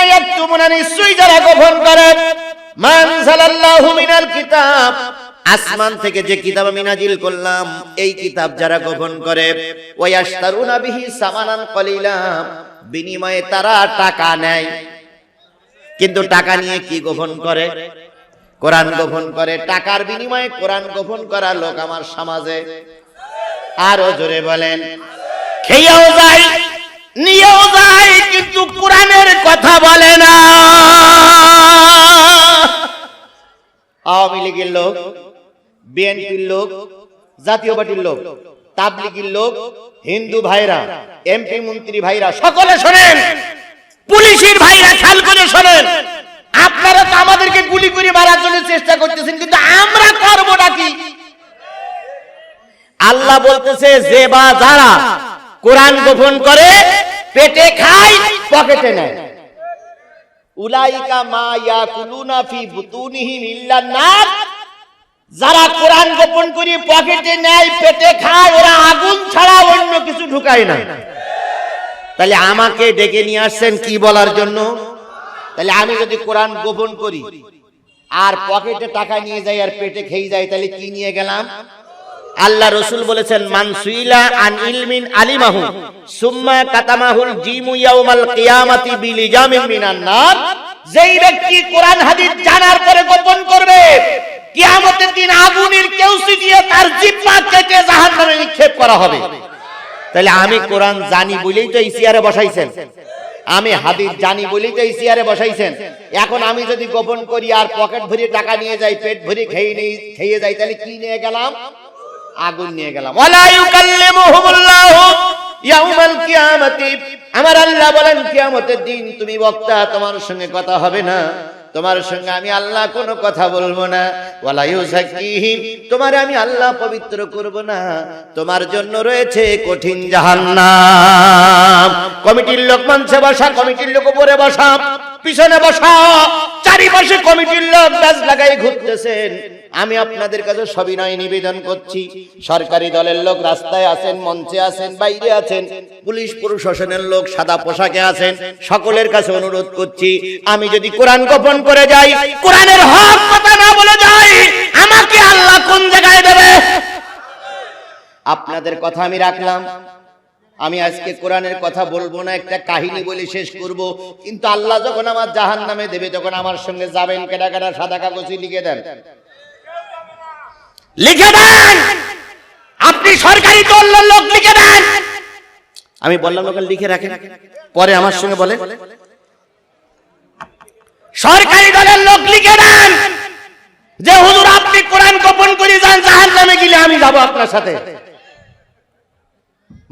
আল্লাযীনা ইয়াকতুমুনা, নিশ্চয়ই যারা গোপন করে, মা আনজালাল্লাহু মিনাল কিতাব, আসমান থেকে যে কিতাব আমি নাজিল করলাম এই কিতাব যারা গোপন করে, ওয়া ইয়াশতারুনা বিহি সামানান কলিলা, বিনিময়ে তারা টাকা নেয়। কিন্তু টাকা নিয়ে কি গোপন করে? কোরআন গোপন করে। টাকার বিনিময়ে কোরআন গোপন করা লোক আমার সমাজে আরো জোরে বলেন, খেয়েও যায় নিয়েও যায়, কিন্তু কোরআনের কথা বলে না। আওয়ামী লীগের লোক, বিএনপির লোক, জাতীয় পার্টির লোক, তাবলিগের লোক, হিন্দু ভাইরা, এমপি মন্ত্রী ভাইরা, সকলে শোনেন, পুলিশের ভাইরা খেয়াল করে শোনেন, আপনারা তো আমাদেরকে গুলি করে মারার জন্য চেষ্টা করতেছেন, কিন্তু আমরা করবটা কি? আল্লাহ বলতেছে যে বা যারা কোরআন গোপন করে, পেটে খায় পকেটে নেয়, উলাইকা মা ইয়াকুলুনা ফি বুতুনিহিম ইল্লান নার, যারা কোরআন গোপন করে পকেটে নেয় পেটে খায়, ওরা আগুন ছাড়া অন্য কিছু ঢুকায় না। তাহলে আমাকে ডেকে নিয়ে আসছেন কি বলার জন্য? তাহলে আমি যদি কোরআন গোপন করি আর পকেটে টাকা নিয়ে যাই আর পেটে খেয়ে যাই, তাহলে কি নিয়ে গেলাম? আল্লাহ রাসূল বলেছেন, মান সুইলা আন ইলমিন আলিমাহু সুম্মা কাতামাহুল জিমু ইয়াউমাল কিয়ামাতি বিলিজামিন মিনান নার, যেই ব্যক্তি কোরআন হাদিস জানার পরে গোপন করবে, কিয়ামতের দিন আগুনের কেউসি দিয়ে তার জিহ্বা কেটে জাহান্নামে নিক্ষেপ করা হবে। তাহলে আমি কোরআন জানি বলেই তো এই চেয়ারে বসাইছেন, আমি হাদিস জানি বলেই তো এই চেয়ারে বসাইছেন। এখন আমি যদি গোপন করি আর পকেট ভরে টাকা নিয়ে যাই, পেট ভরে খেয়ে যাই, তাহলে কি নিয়ে গেলাম? আগুন নিয়ে গেলাম। ওয়ালা ইউকাল্লিমুহুমুল্লাহু ইয়াউমাল কিয়ামাতি, আমার আল্লাহ বলেন কিয়ামতের দিন তুমি বক্তা, তোমার সঙ্গে কথা হবে না, তোমার সঙ্গে আমি আল্লাহ কোনো কথা বলবো না। ওয়ালা ইউযাক্কিহিম, তোমার আমি আল্লাহ পবিত্র করব না, তোমার জন্য রয়েছে কঠিন জাহান্নাম। কমিটির লোক মঞ্চে বসা, কমিটির লোক উপরে বসা, পিছনে বসা, চারিপাশে কমিটির লোক ব্যাজ লাগাই ঘুরতেছেন। আমি আপনাদের কাছে সবিনয় নিবেদন করছি, সরকারি দলের লোক রাস্তায় আছেন, মঞ্চে আছেন, বাইরে আছেন, পুলিশ প্রশাসনের লোক সাদা পোশাকে আছেন, সকলের কাছে অনুরোধ করছি, আমি যদি কোরআন গোপন করে যাই, কোরআনের হক কথা না বলে যাই, আমাকে আল্লাহ কোন জায়গায় দেবে? আপনাদের কথা আমি রাখলাম, আমি আজকে কোরআনের কথা বলবো না, একটা কাহিনী বলে শেষ করব। কিন্তু আল্লাহ যখন আমার জাহান্নামে দেবে, তখন আমার সঙ্গে যাবেন কেডা কেডা? সাদা কাগজে লিখে দেন, লিখে দেন। আপনি সরকারি দলের লোক লিখে দেন, আমি বললাম লোক লিখে রাখেন, পরে আমার সঙ্গে বলে সরকারি দলের লোক লিখে দেন যে হুজুর আপনি কোরআন গোপন করে যান, জাহান্নামে গেলে আমি যাব আপনার সাথে।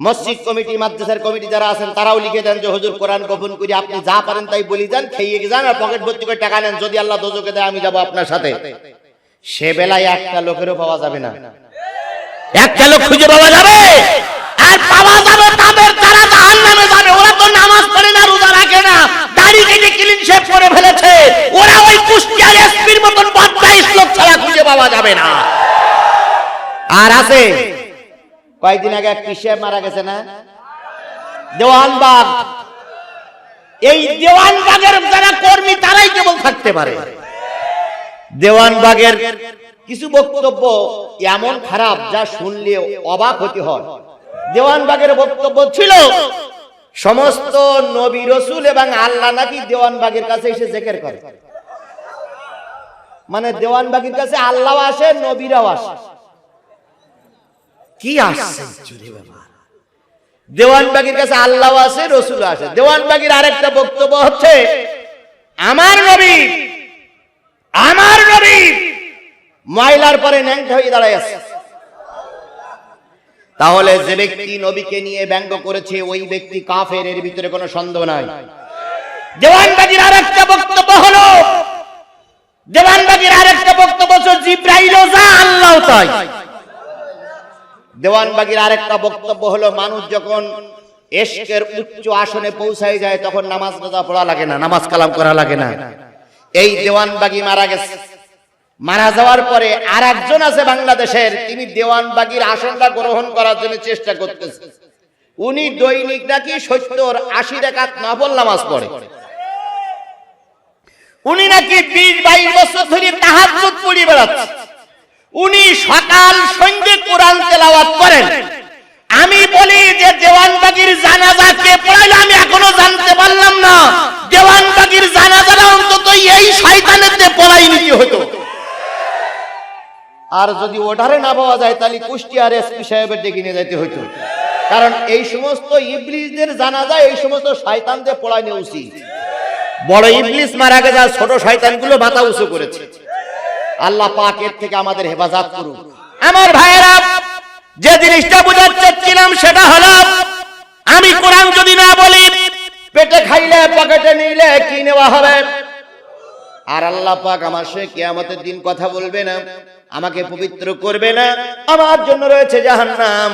মসজিদ কমিটি, মাদ্রাসার কমিটি যারা আছেন তারাও লিখে দেন যে হুজুর কোরআন গোপন করে আপনি যা পারেন তাই বলি যান, খেয়ে যান আর পকেট ভর্তি করে টাকা নেন, যদি আল্লাহ দোজখে দেয় আমি যাব আপনার সাথে। সে বেলায় একটা লোকেরও পাওয়া যাবে না, একটা লোক খুঁজে পাওয়া যাবে, আর পাওয়া যাবে তাদের তারা জাহান্নামে যাবে। ওরা তো নামাজ পড়ে না, রোজা রাখে না, দাড়ি কেটে ক্লিন শেভ করে ফেলেছে, ওরা ওই কুষ্টিয়ার এসপির মতন বদমাইশ লোক ছাড়া খুঁজে পাওয়া যাবে না। আর আছে কয়েকদিন আগে এক পিসে মারা গেছে না, দেওয়ানবাগ, এই দেওয়ানবাগের যারা কর্মী তারাই কেবল থাকতে পারে। দেওয়ানবাগের কিছু বক্তব্য এমন খারাপ যা শুনলে অবাক হতে হয়। দেওয়ানবাগের বক্তব্য ছিল সমস্ত নবী রাসূল এবং আল্লাহ নাকি দেওয়ানবাগের কাছে এসে জিকির করে, মানে দেওয়ানবাগের কাছে আল্লাহ আসে, নবীরাও আসে। কি আসছে বাবা, দেওয়ানবাগের কাছে আল্লাহ আসে, রাসূল আসে। দেওয়ানবাগের আরেকটা বক্তব্য হচ্ছে আমার নবী ময়লার পরে ন্যাংটা হয়ে দাঁড়ায় আছে। তাহলে যে ব্যক্তি নবীকে নিয়ে ব্যঙ্গ করেছে ওই ব্যক্তি কাফের, এর ভিতরে কোনো সন্দেহ নাই। দেওয়ানবাগির আরেকটা বক্তব্য হলো, দেওয়ানবাগির আরেকটা বক্তব্য হচ্ছে জিবরাইলও যা আল্লাহও তাই। দেওয়ানবাগির আরেকটা বক্তব্য হলো মানুষ যখন ইশকের উচ্চ আসনে পৌঁছায় যায় তখন নামাজ রোজা পড়া লাগে না, নামাজ কালাম করা লাগে না। এই দেওয়ানবাগি মারা গেছে, মারা যাওয়ার পরে আর একজন আছে বাংলাদেশের, তিনি দেওয়ানবাগির আসনটা গ্রহণ করার জন্য চেষ্টা করতেছে। উনি দৈনিক নাকি 70-80 রাকাত নফল নামাজ পড়ে। উনি নাকি 20-22 বছর ধরে তাহাজ্জুদ পড়ে বেড়াচ্ছে, উনি সকাল সন্ধ্যে কোরআন তেলাওয়াত করেন। আমি বলি যে দেওয়ানবাগির জানাজা কে পড়াইলো আমি এখনো জানতে পারলাম না। দেওয়ানবাগির জানাজাটা অন্তত এই শয়তানের দিয়ে পড়াই নিতে হতো। আর যদি ওটারে না পাওয়া যায় তাহলে কুষ্টিয়ার এসপি সাহেবের ডেকে নিয়ে যেতে হতো, কারণ এই সমস্ত ইবলিসদের জানাজা এই সমস্ত শয়তানদের পড়াই নেওয়া উচিত। বড় ইবলিস মারা গেছে, ছোট শয়তানগুলো মাথা উঁচু করেছে। আল্লাহ পাক এর থেকে আমাদের হেফাজত করুন। আমার ভাইয়েরা, যে জিনিসটা বোঝাতে চাচ্ছিলাম সেটা হলো, আমি কোরআন যদি না বলি, পেটে খাইলে পকেটে নিলে কি নেওয়া হবে? আর আল্লাহ পাক আমার সে কিয়ামতের দিন কথা বলবে না, আমাকে পবিত্র করবে না, আমার জন্য রয়েছে জাহান্নাম।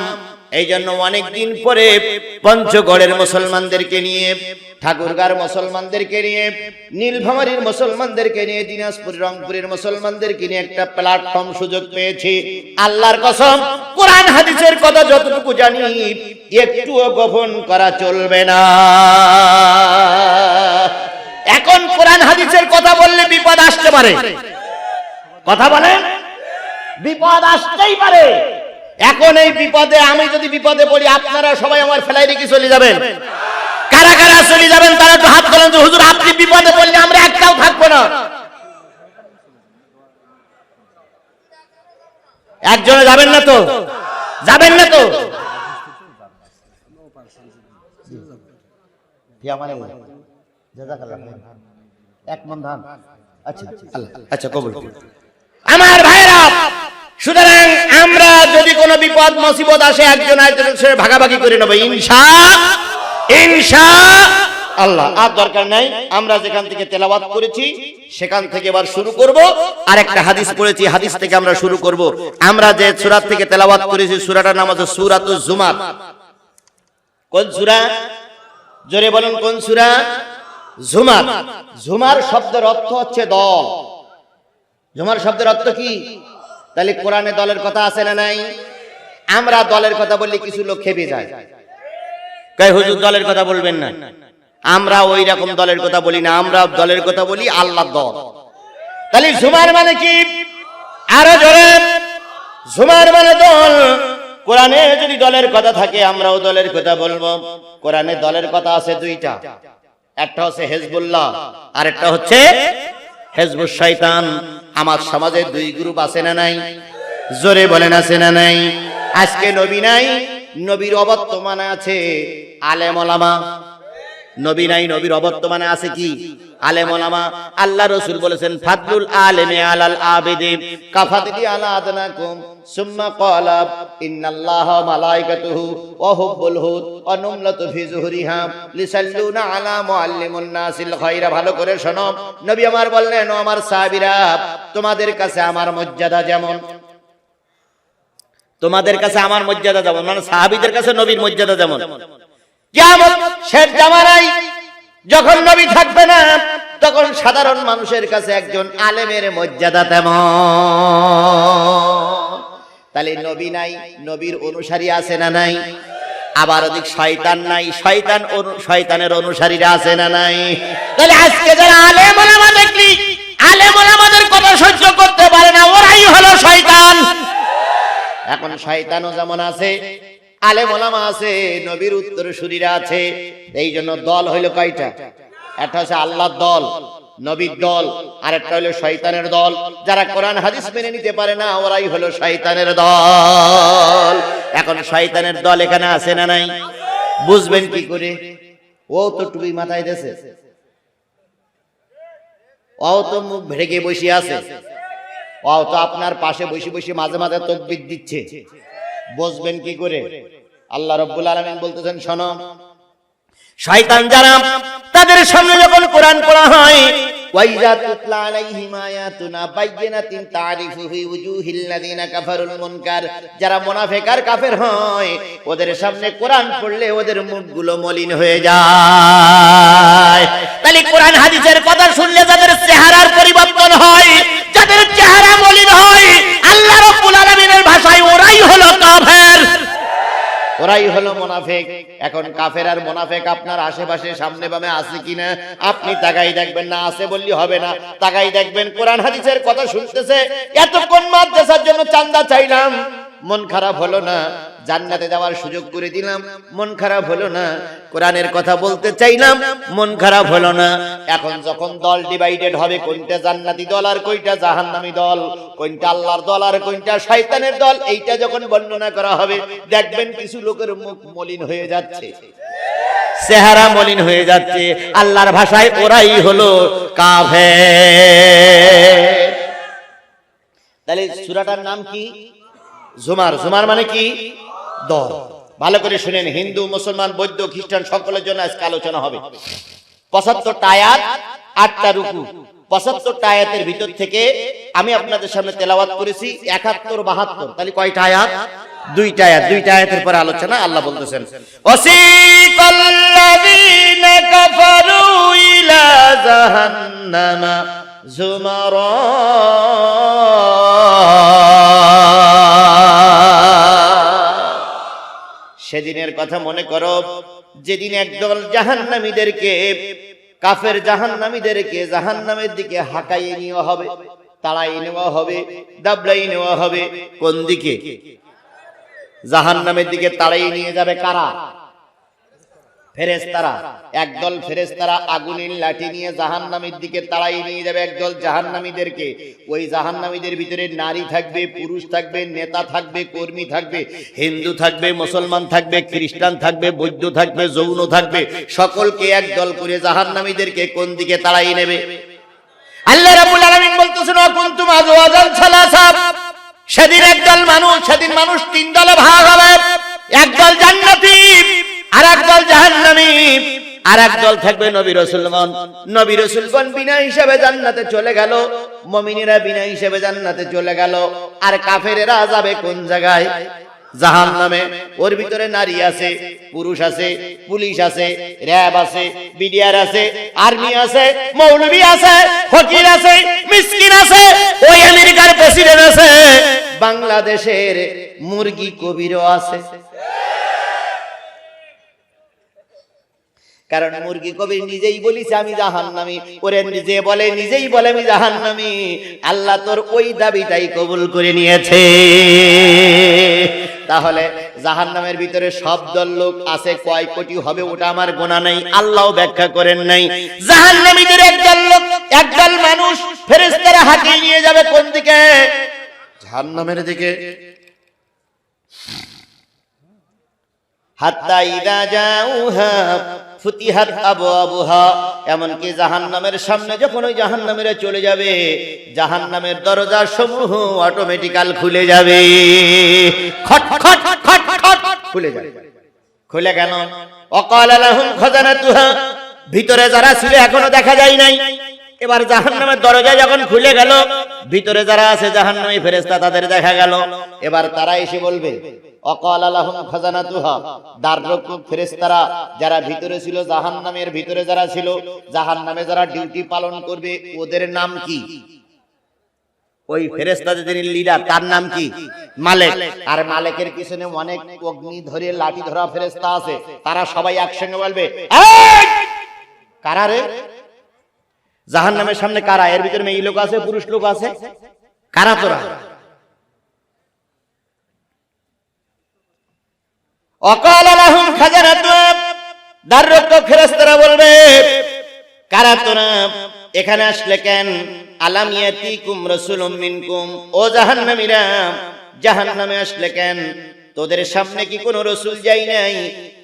এই জন্য অনেক দিন পরে পঞ্চগড়ের মুসলমানদেরকে নিয়ে, ঠাকুরগাঁর মুসলমানদেরকে নিয়ে, নীলফামারীর মুসলমানদেরকে নিয়ে, দিনাজপুর রংপুরের মুসলমানদেরকে নিয়ে একটা প্ল্যাটফর্ম সুযোগ পেয়েছি। আল্লাহর কসম, কোরআন হাদিসের কথা যতটুকু জানি একটুও গোপন করা চলবে না। এখন কোরআন হাদিসের কথা বললে বিপদ আসতে পারে, কথা বলেন, বিপদ আসতেই পারে। এখন এই বিপদে, আমি যদি বিপদে পড়ি, আপনারা সবাই আমার ফেলাই রেখে চলে যাবেন। কারা কারা চলে যাবেন তারা একটু হাত তোলেন তো। হুজুর, আপনি বিপদে পড়লে আমরা একটাও থাকবো না। একজনে যাবেন না তো? যাবেন না তো? আচ্ছা, কবুল। আমার ভাইরা, সুতরাং আমরা যদি কোনো বিপদ মুসিবত আসে, একজন একজনের সাথে ভাগাভাগি করে নেব ইনশাআল্লাহ। আর দরকার নাই, আমরা যেখান থেকে তেলাওয়াত করেছি সেখান থেকে এবার শুরু করব। আর একটা হাদিস পড়েছি, হাদিস থেকে আমরা শুরু করব। আমরা যে সূরা থেকে তেলাওয়াত করেছি সূরাটার নাম হচ্ছে সূরাতুজ জুমার। কোন সূরা? জোরে বলুন, কোন সূরা? জুমার। জুমার শব্দের অর্থ হচ্ছে দল। জুমার শব্দের অর্থ কি? তাহলে কোরআনে দলের কথা আছে না নাই? আমরা দলের কথা বললে কিছু লোক খেপে যায়, কয় হুজুর দলের কথা বলবেন না। আমরা ওই রকম দলের কথা বলি না, আমরা দলের কথা বলি আল্লাহর দল। তাহলে জুমার মানে কি? আরো জোরে, জুমার মানে দল। কোরআনে যদি দলের কথা থাকে আমরাও দলের কথা বলবো। কোরআনে দলের কথা আছে দুইটা, একটা হচ্ছে হিজবুল্লাহ আর একটা হচ্ছে হিজবুশ শয়তান। আমার সমাজে দুই গ্রুপ আছে না নাই? জোরে বলেন, আছে না নাই? আজকে নবী নাই, নবীর অবর্তমানে আছে আলেম ওলামা। নবী নাই, নবীর অবর্তমানে আছে কি? আলেম ওলামা। আল্লাহ রাসূল বলেছেন, ফাদলুল আলিমি আলাল আবিদি কাফাতি আলা আদনাকুম সুম্মা ক্বালা ইন্নাল্লাহা ওয়া মালাইকাতুহু ওয়া হুব্বুল হুদ ওয়া নুমলাতু ফি যুহরিহা লিসাল্লুনা আলা মুআল্লিমুন নাসিল খায়রা। ভালো করে শোনো, নবী আমার বললেন, ও আমার সাহাবীরা, তোমাদের কাছে আমার মর্যাদা যেমন, তোমাদের কাছে আমার মর্যাদা যেমন, মানে সাহাবীদের কাছে নবীর মর্যাদা যেমন, কিয়ামত শেষ জামানায় যখন নবী থাকবে না, তখন সাধারণ মানুষের কাছে একজন আলেমের মর্যাদা তেমন। তাহলে নবী নাই, নবীর অনুসারী আছে না নাই? আবার ওদিক শয়তান নাই, শয়তানের অনুসারীরা আছে না নাই? তাহলে আজকে যারা আলেম ওলামা দেখলি, আলেম ওলামাদের কথা সহ্য করতে পারে না, ওরাই হলো শয়তান। এখন শয়তানও যেমন আছে, আলেম ওলামা আছে, নবীর উত্তরসূরিরা আছে। এই জন্য দল হইল কয়টা? একটা হচ্ছে আল্লাহর দল, নবীর দল, আর একটা হলো শয়তানের দল। যারা কোরআন হাদিস মেনে নিতে পারে না, ওরাই হলো শয়তানের দল। এখন শয়তানের দল এখানে আছে না নাই? বুঝবেন কি করে? ও তো টুপি মাথায় দিয়েছে, ও তো মুখ ভেড়ে বসে আছে, ও তো আপনার পাশে বসে বসে মাঝে মাঝে তাকবীর দিচ্ছে। বুঝবেন কি করে? আল্লাহ রাব্বুল আলামিন বলতেছেন, শোনো, শয়তান যারা, তাদের সামনে যখন কোরআন পড়া হয়, ওয়াইজা তুতলা আলাইহিম আয়াতুনা বাইয়িনাতিন তারিফু ফি ওয়ুহিল লাযিনা কাফারুল মুনকার, যারা মুনাফিক আর কাফের হয়, ওদের সামনে কোরআন পড়লে ওদের মুখগুলো মলিন হয়ে যায়। তাহলে কোরআন হাদিসের কথা শুনলে যাদের চেহারার পরিবর্তন হয়, যাদের চেহারা মলিন হয়, আল্লাহ রাব্বুল আলামিনের ভাষায় ওরাই হলো কাফের, ওরাই হলো মুনাফিক। এখন কাফের আর মুনাফিক আপনার আশেপাশে সামনে বামে আছে কিনা আপনি তাকাই দেখবেন না, আছে বললি হবে না, তাকাই দেখবেন কোরআন হাদিসের কথা শুনতেছে। এতক্ষণ মাদ্রাসার জন্য চাঁদা চাইলাম, মন খারাপ হলো না, জান্নাতে যাওয়ার সুযোগ করে দিলাম, মন খারাপ হলো না, কোরআনের কথা বলতে চাইলাম, মন খারাপ হলো না। এখন যখন দল ডিভাইডেড হবে, কোনটা জান্নাতি দল আর কোনটা জাহান্নামী দল, কোনটা আল্লাহর দল আর কোনটা শয়তানের দল, এইটা যখন বর্ণনা করা হবে, দেখবেন কিছু লোকের মুখ মলিন হয়ে যাচ্ছে, চেহারা মলিন হয়ে যাচ্ছে। আল্লাহর ভাষায় ওরাই হলো কাফের। তাহলে সূরাটার নাম কি? জুমার। জুমার মানে কি? দল। ভালো করে শুনেন, হিন্দু মুসলমান বৌদ্ধ খ্রিস্টান সকলের জন্য আজকে আলোচনা হবে। ৭৫টা আয়াত, ৮টা রুকু। ৭৫টা আয়াতের ভিতর থেকে আমি আপনাদের সামনে তেলাওয়াত করেছি ৭১ ৭২। তাহলে কয়টা আয়াত? 2টা আয়াত। 2টা আয়াতের পরে আলোচনা। আল্লাহ বলতেছেন, ওয়াসিকাল্লাযীনা কাফারু ইলা জাহান্নামা যুমারা, সেদিনের কথা মনে করো যেদিন একদল জাহান্নামীদেরকে, কাফের জাহান্নামীদেরকে জাহান্নামের দিকে হাঁকাইয়ে নেওয়া হবে, তাড়াই নেওয়া হবে, দাবলাই নেওয়া হবে। কোন দিকে? জাহান্নামের দিকে তাড়াই নিয়ে যাবে কারা? ফেরেশতারা। একদল ফেরেশতারা আগুনের লাঠি নিয়ে জাহান্নামের দিকে তাড়াই নিয়ে যাবে একদল জাহান্নামীদেরকে। ওই জাহান্নামীদের ভিতরে নারী থাকবে, পুরুষ থাকবে, নেতা থাকবে, কর্মী থাকবে, হিন্দু থাকবে, মুসলমান থাকবে, খ্রিস্টান থাকবে, বৌদ্ধ থাকবে, জৈন থাকবে, সকলকে একদল করে জাহান্নামীদেরকে কোন দিকে তাড়াই নেবে? আল্লাহ রাব্বুল আলামিন বলতেছেন, কুনতুম আজওয়াজান সালাসা। সেদিন একদল মানুষ, সেদিন মানুষ 3 দলে ভাগ হবে। একদল জান্নাতি, আর একদল জাহান্নামী, আর একদল থাকবে নবী রাসূলগণ। নবী রাসূলগণ বিনা হিসাবে জান্নাতে চলে গেল, মুমিনেরা বিনা হিসাবে জান্নাতে চলে গেল, আর কাফেরেরা যাবে কোন জায়গায়? জাহান্নামে। ওর ভিতরে নারী আছে, পুরুষ আছে, পুলিশ আছে, র‍্যাব আছে, বিডিআর আছে, আর্মি আছে, মৌলভী আছে, ফকির আছে, মিসকিন আছে, ওই আমেরিকার প্রেসিডেন্ট আছে, বাংলাদেশের মুরগি কবিরও আছে। কারণ মুরগি কবির নিজেই বলিছে আমি জাহান্নামী, ওরে নিজে বলে, নিজেই বলে আমি জাহান্নামী। আল্লাহ তোর ওই দাবিটাই কবুল করে নিয়েছে। তাহলে জাহান্নামের ভিতরে সব দল লোক আছে, কয় কোটি হবে ওটা আমার গোনা নাই, আল্লাহও ব্যাখ্যা করেন নাই। জাহান্নামীদের একদল লোক, একদল মানুষ ফেরেশতারা হাঁকিয়ে নিয়ে যাবে কোন দিকে? জাহান্নামের দিকে। হাত্তা ইযা জাউহা ফুতিহাত আবওয়াবুহা। এমনকি জাহান্নামের সামনে যখন ওই জাহান্নামীরা চলে যাবে, জাহান্নামের দরজা সমূহ অটোমেটিক্যাল খুলে যাবে, খট খট খট খট খুলে যাবে। খুলে কেন? ওয়াকালা লাহুম খাজানাতুহা। ভিতরে যারা ছিল এখনো দেখা যায় নাই, এবার জাহান্নামের দরজা যখন খুলে গেল, ভিতরে যারা আছে জাহান্নামী ফেরেশতা তাদের দেখা গেল। এবার তারা এসে বলবে, ওয়াকালা লাহুম খাজানাতুহা, দ্বাররক্ষক ফেরেশতারা যারা ভিতরে ছিল, জাহান্নামের ভিতরে যারা ছিল, জাহান্নামে যারা ডিউটি পালন করবে, ওদের নাম কি? ওই ফেরেশতা যিনি লিডার তার নাম কি? মালিক। আর মালিকের পিছনে অনেক অগ্নি ধরে লাঠি ধরা ফেরেশতা আছে, তারা সবাই একসঙ্গে বলবে, এই কারা রে? জাহান্নামের সামনে কারা? এর ভিতরে মেয়ে লোক আছে, পুরুষ লোক আছে, কারা তোরা? ওয়াকালা লাহুম খাজানাতুহা, দ্বাররক্ষক ফেরেশতারা বলবে, কারা তোরা? এখানে আসলে কেন? আলাম ইয়াতিকুম রাসূলুম মিনকুম। ও জাহান্নামীরা, জাহান্নামে আসলে কেন? তোদের সামনে কি কোনো রাসূল যাই নাই?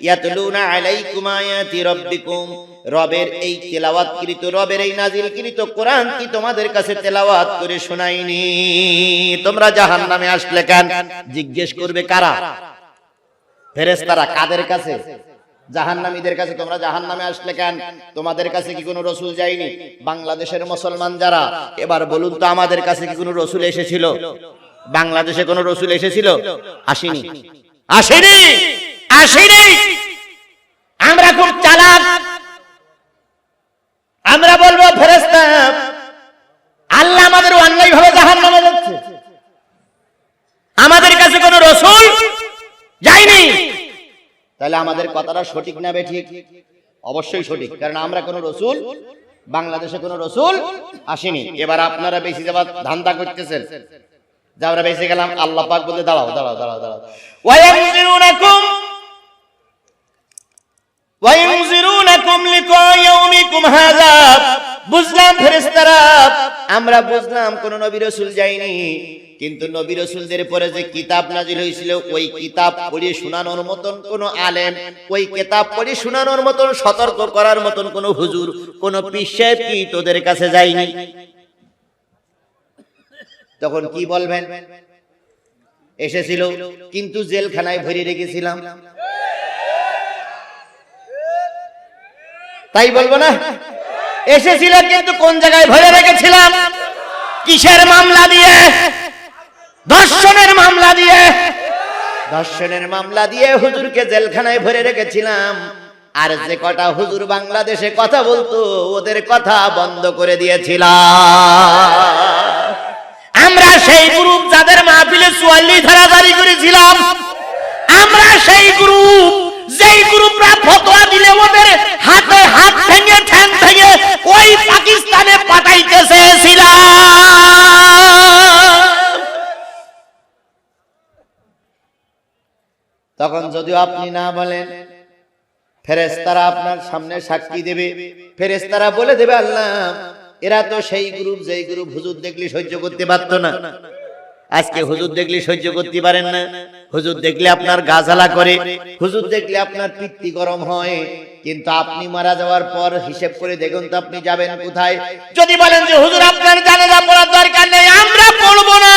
ইয়াতলুনা আলাইকুম আয়াতি রাব্বিকুম, রবের এই তেলাওয়াতকৃত, রবের এই নাজিলকৃত কোরআন কি তোমাদের কাছে তেলাওয়াত করে শোনাইনি? তোমরা জাহান্নামে আসলে কেন? জিজ্ঞেস করবে কারা? ফেরেশতারা। কাদের কাছে? জাহান্নামীদের কাছে। তোমরা জাহান্নামে আসলে কেন? তোমাদের কাছে কি কোনো রাসূল যায়নি? বাংলাদেশের মুসলমান যারা, এবার বলুন তো আমাদের কাছে কি কোনো রাসূল এসেছিল? বাংলাদেশে কোনো রাসূল এসেছিল? আসেনি, আসেনি, আসেনি। আমরা খুব চালাক, আমরা বলবো ফেরেশতা আল্লাহ আমাদের অন্যায় ভাবে জাহান্নামে যাচ্ছে, আমাদের কাছে কোনো রাসূল যায়নি। তাহলে আমাদের কথাটা সঠিক না বেঠিক? অবশ্যই সঠিক, কারণ আমরা কোন রসুল, বাংলাদেশে কোন রসুল আসেনি। এবার আপনারা বেশি যাবার ধান্দা করতেছেন, যা আমরা বেশি গেলাম। আল্লাহ পাক বলে দাঁড়াও দাঁড়াও দাঁড়াও দাঁড়াও, ওয়ায়ুনজিরুনাকুম লিকা ইয়াউমিকুম হাযা। বুঝলাম ফেরেশতারা, আমরা বুঝলাম কোন নবী রাসূল যায়নি, কিন্তু নবী রাসূলদের পরে যে কিতাব নাজিল হয়েছিল ওই কিতাব পড়ে শোনানোর মতন কোন আলেম, ওই কিতাব পড়ে শোনানোর মতন সতর্ক করার মতন কোন হুজুর, কোন পীর সাহেব কি তোদের কাছে যায়নি? তখন কি বলবেন? এসেছিল কিন্তু জেলখানায় ভরে রেখেছিলাম, তাই বলবো না? এসেছিল কিন্তু কোন জায়গায় ভরে রেখেছিলাম? কিসের মামলা দিয়ে? ধর্ষণের মামলা দিয়ে। ধর্ষণের মামলা দিয়ে হুজুরকে জেলখানায় ভরে রেখেছিলাম। আর যে কটা হুজুর বাংলাদেশে কথা বলতো ওদের কথা বন্ধ করে দিয়েছিলাম। আমরা সেই গ্রুপ যাদের মাহফিলে 44 ধারা জারি করেছিলাম, আমরা সেই গ্রুপ যেই গ্রুপরা ফতোয়া দিলে ওদের হাতে হাত ভেঙে ঠ্যাং ভেঙে ওই পাকিস্তানে পাঠাইতে চেয়েছিলাম। তখন যদিও আপনি না বলেন, ফেরেশতারা আপনার সামনে সাক্ষী দেবে, ফেরেশতারা বলে দেবে আল্লাহ এরা তো সেই গ্রুপ যেই গ্রুপ হুজুর দেখলে সহ্য করতে পারতো না। আজকে হুজুর দেখলে সহ্য করতে পারেন না, হুজুর দেখলে আপনার গা জ্বালা করে, হুজুর দেখলে আপনার পিত্তি গরম হয়। কিন্তু আপনি মারা যাওয়ার পর হিসেব করে দেখুন তো আপনি যাবেন কোথায়? যদি বলেন যে হুজুর আপনার জানাজা পড়ার দরকার নেই, আমরা পড়বো না,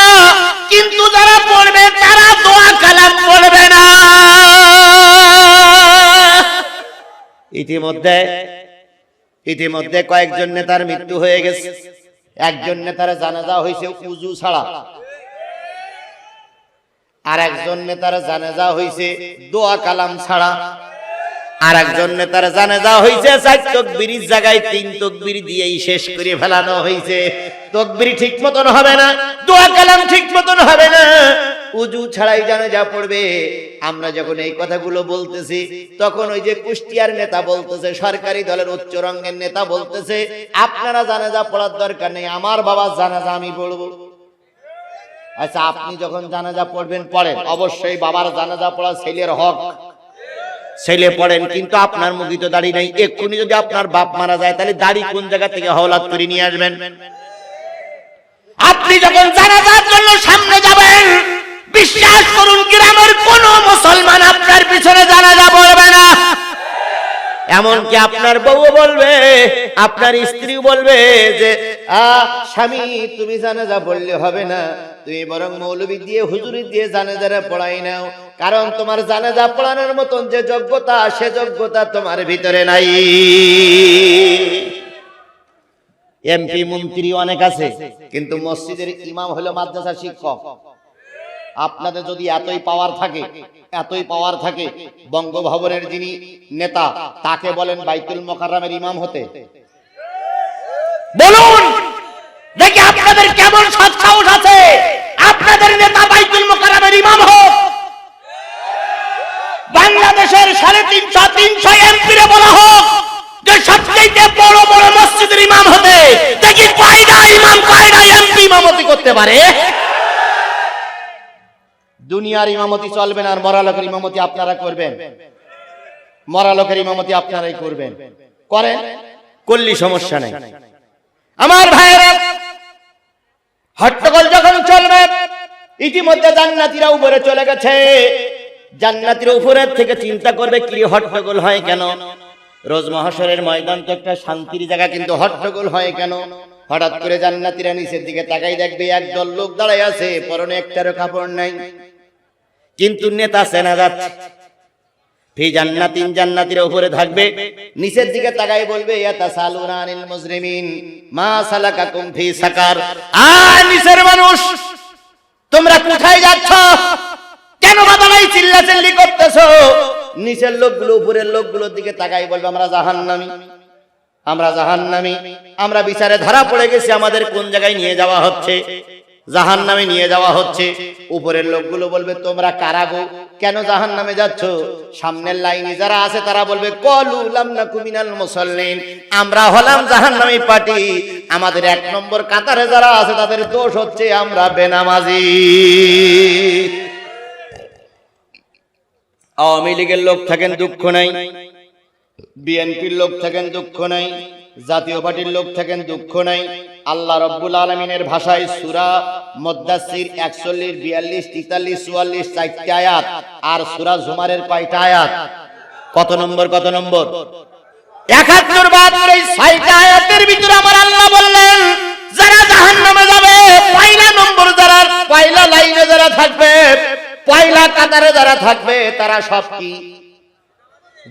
কিন্তু যারা পড়বে তারা দোয়া কালাম পড়বে না। ইতিমধ্যে কয়েকজন নেতার মৃত্যু হয়ে গেছে। একজন নেতার জানাজা হয়েছে উযু ছাড়া, আর একজন নেতার জানাজা হয়েছে দোয়া কালাম ছাড়া, আর একজন নেতার জানাজা হয়েছে 4 তাকবীরের জায়গায় 3 তাকবীর দিয়েই শেষ করে ফেলানো হয়েছে। তাকবীর ঠিক মতন হবে না, দোয়া কালাম ঠিক মতন হবে না, উযু ছাড়াই জানাজা পড়বে। আমরা যখন এই কথাগুলো বলতেছি তখন ওই যে কুষ্টিয়ার নেতা বলতেছে, সরকারি দলের উচ্চ রঙের নেতা বলতেছে আপনারা জানাজা পড়ার দরকার নেই, আমার বাবার জানাজা আমি পড়বো। আচ্ছা, আপনি যখন জানাজা পড়বেন পড়েন, অবশ্যই বাবার জানাজা পড়া ছেলের হক, ছেলে পড়েন, কিন্তু আপনার মুখে তো দাড়ি নাই। এক্ষুনি যদি আপনার বাপ মারা যায় তাহলে দাড়ি কোন জায়গা থেকে হাওলাত করে নিয়ে আসবেন? আপনি যখন জানাজার জন্য সামনে যাবেন, বিশ্বাস করুন গ্রামের কোন মুসলমান আপনার পিছনে জানাজা পড়বে না। এমনকি আপনার বউ বলবে, আপনার স্ত্রী বলবে যে স্বামী তুমি জানাজা পড়লে হবে না, তুমি বরং মৌলবী দিয়ে হুজুরি দিয়ে জানাজারা পড়াই নাও, কারণ তোমার জানাজা পড়ানোর মতন যে যোগ্যতা সে যোগ্যতা তোমার ভিতরে নাই। এমপি মন্ত্রী অনেক আছে, কিন্তু মসজিদের ইমাম হলো মাদ্রাসার শিক্ষক। আপনাদের যদি এতই পাওয়ার থাকে, বঙ্গভবনের যিনি নেতা তাকে বলেন বাইতুল মোকাররমের ইমাম হতে। বলুন দেখি আপনাদের কেমন সাহস আছে, আপনাদের নেতা বাইতুল মোকাররমের ইমাম হোক। বাংলাদেশের 350 এমপি রে বলা হোক যে সবচেয়ে বড় বড় মসজিদের ইমাম হতে। দেখি কয়টা এমপি ইমামতি করতে পারে। দুনিয়ার ইমামতি চলবে না, আর মরা লোকের ইমামতি আপনারা করবেন। মরা লোকের ইমামতি আপনারাই করবেন, করেন, করলি সমস্যা নেই। আমার ভাইয়েরা, হট্টগোল যখন চলবে, ইতিমধ্যে জান্নাতীরা উপরে চলে গেছে। জান্নাতীরা উপরের থেকে চিন্তা করবে কি হট্টগোল হয় কেন? রোজ মাহশরের ময়দান তো একটা শান্তির জায়গা, কিন্তু হট্টগোল হয় কেন? হঠাৎ করে জান্নাতীরা নিচের দিকে তাকাই দেখবে একদল লোক দাঁড়ায় আছে, পরনে একটারও কাপড় নাই, কিন্তু নেতা সেনা যাচ্ছে। ফি জান্নাতিন, জান্নাতীরা উপরে থাকবে, নিচের দিকে তাকাই বলবে ইয়াতাসালুনা আনিল মুজরিমিন মা সালাকাকুম ফি সাকার। নিচের মানুষ তোমরা কোথায় যাচ্ছ? কেন বাদালাই চিল্লাচিল্লি করতেছো? নিচের লোকগুলো উপরের লোকগুলোর দিকে তাকাই বলবে আমরা জাহান্নামী, আমরা জাহান্নামী, আমরা বিচারে ধরা পড়ে গেছি, আমাদের কোন জায়গায় নিয়ে যাওয়া হচ্ছে? জাহান্নামে নিয়ে যাওয়া হচ্ছে। উপরের লোকগুলো বলবে তোমরা কারা গো, কেন জাহান্নামে যাচ্ছ? সামনের লাইনে যারা আছে তারা বলবে ক্বালু লাম নাকু মিনাল মুসাল্লিন, আমরা হলাম জাহান্নামী পার্টি। আমাদের এক নম্বর কাতারে যারা আছে তাদের দোষ হচ্ছে আমরা বেনামাজি। আওয়ামী লীগের লোক থাকেন দুঃখ নাই, বিএনপির লোক থাকেন দুঃখ নাই, জাতীয় পার্টির লোক থাকেন দুঃখ নাই। আল্লাহ রাব্বুল আলামিনের ভাষায় সূরা মুদ্দাসসির 41, 42, 43, 44 চারটি আয়াত, আর সূরা জুমারের কয়টা আয়াত? কত নম্বর? 71 বার। এই 6টা আয়াতের ভিতরে আমার আল্লাহ বললেন যারা জাহান্নামে যাবে, পয়লা নম্বর যারা, পয়লা লাইনে যারা থাকবে, পয়লা কাতারে যারা থাকবে, তারা সব কি?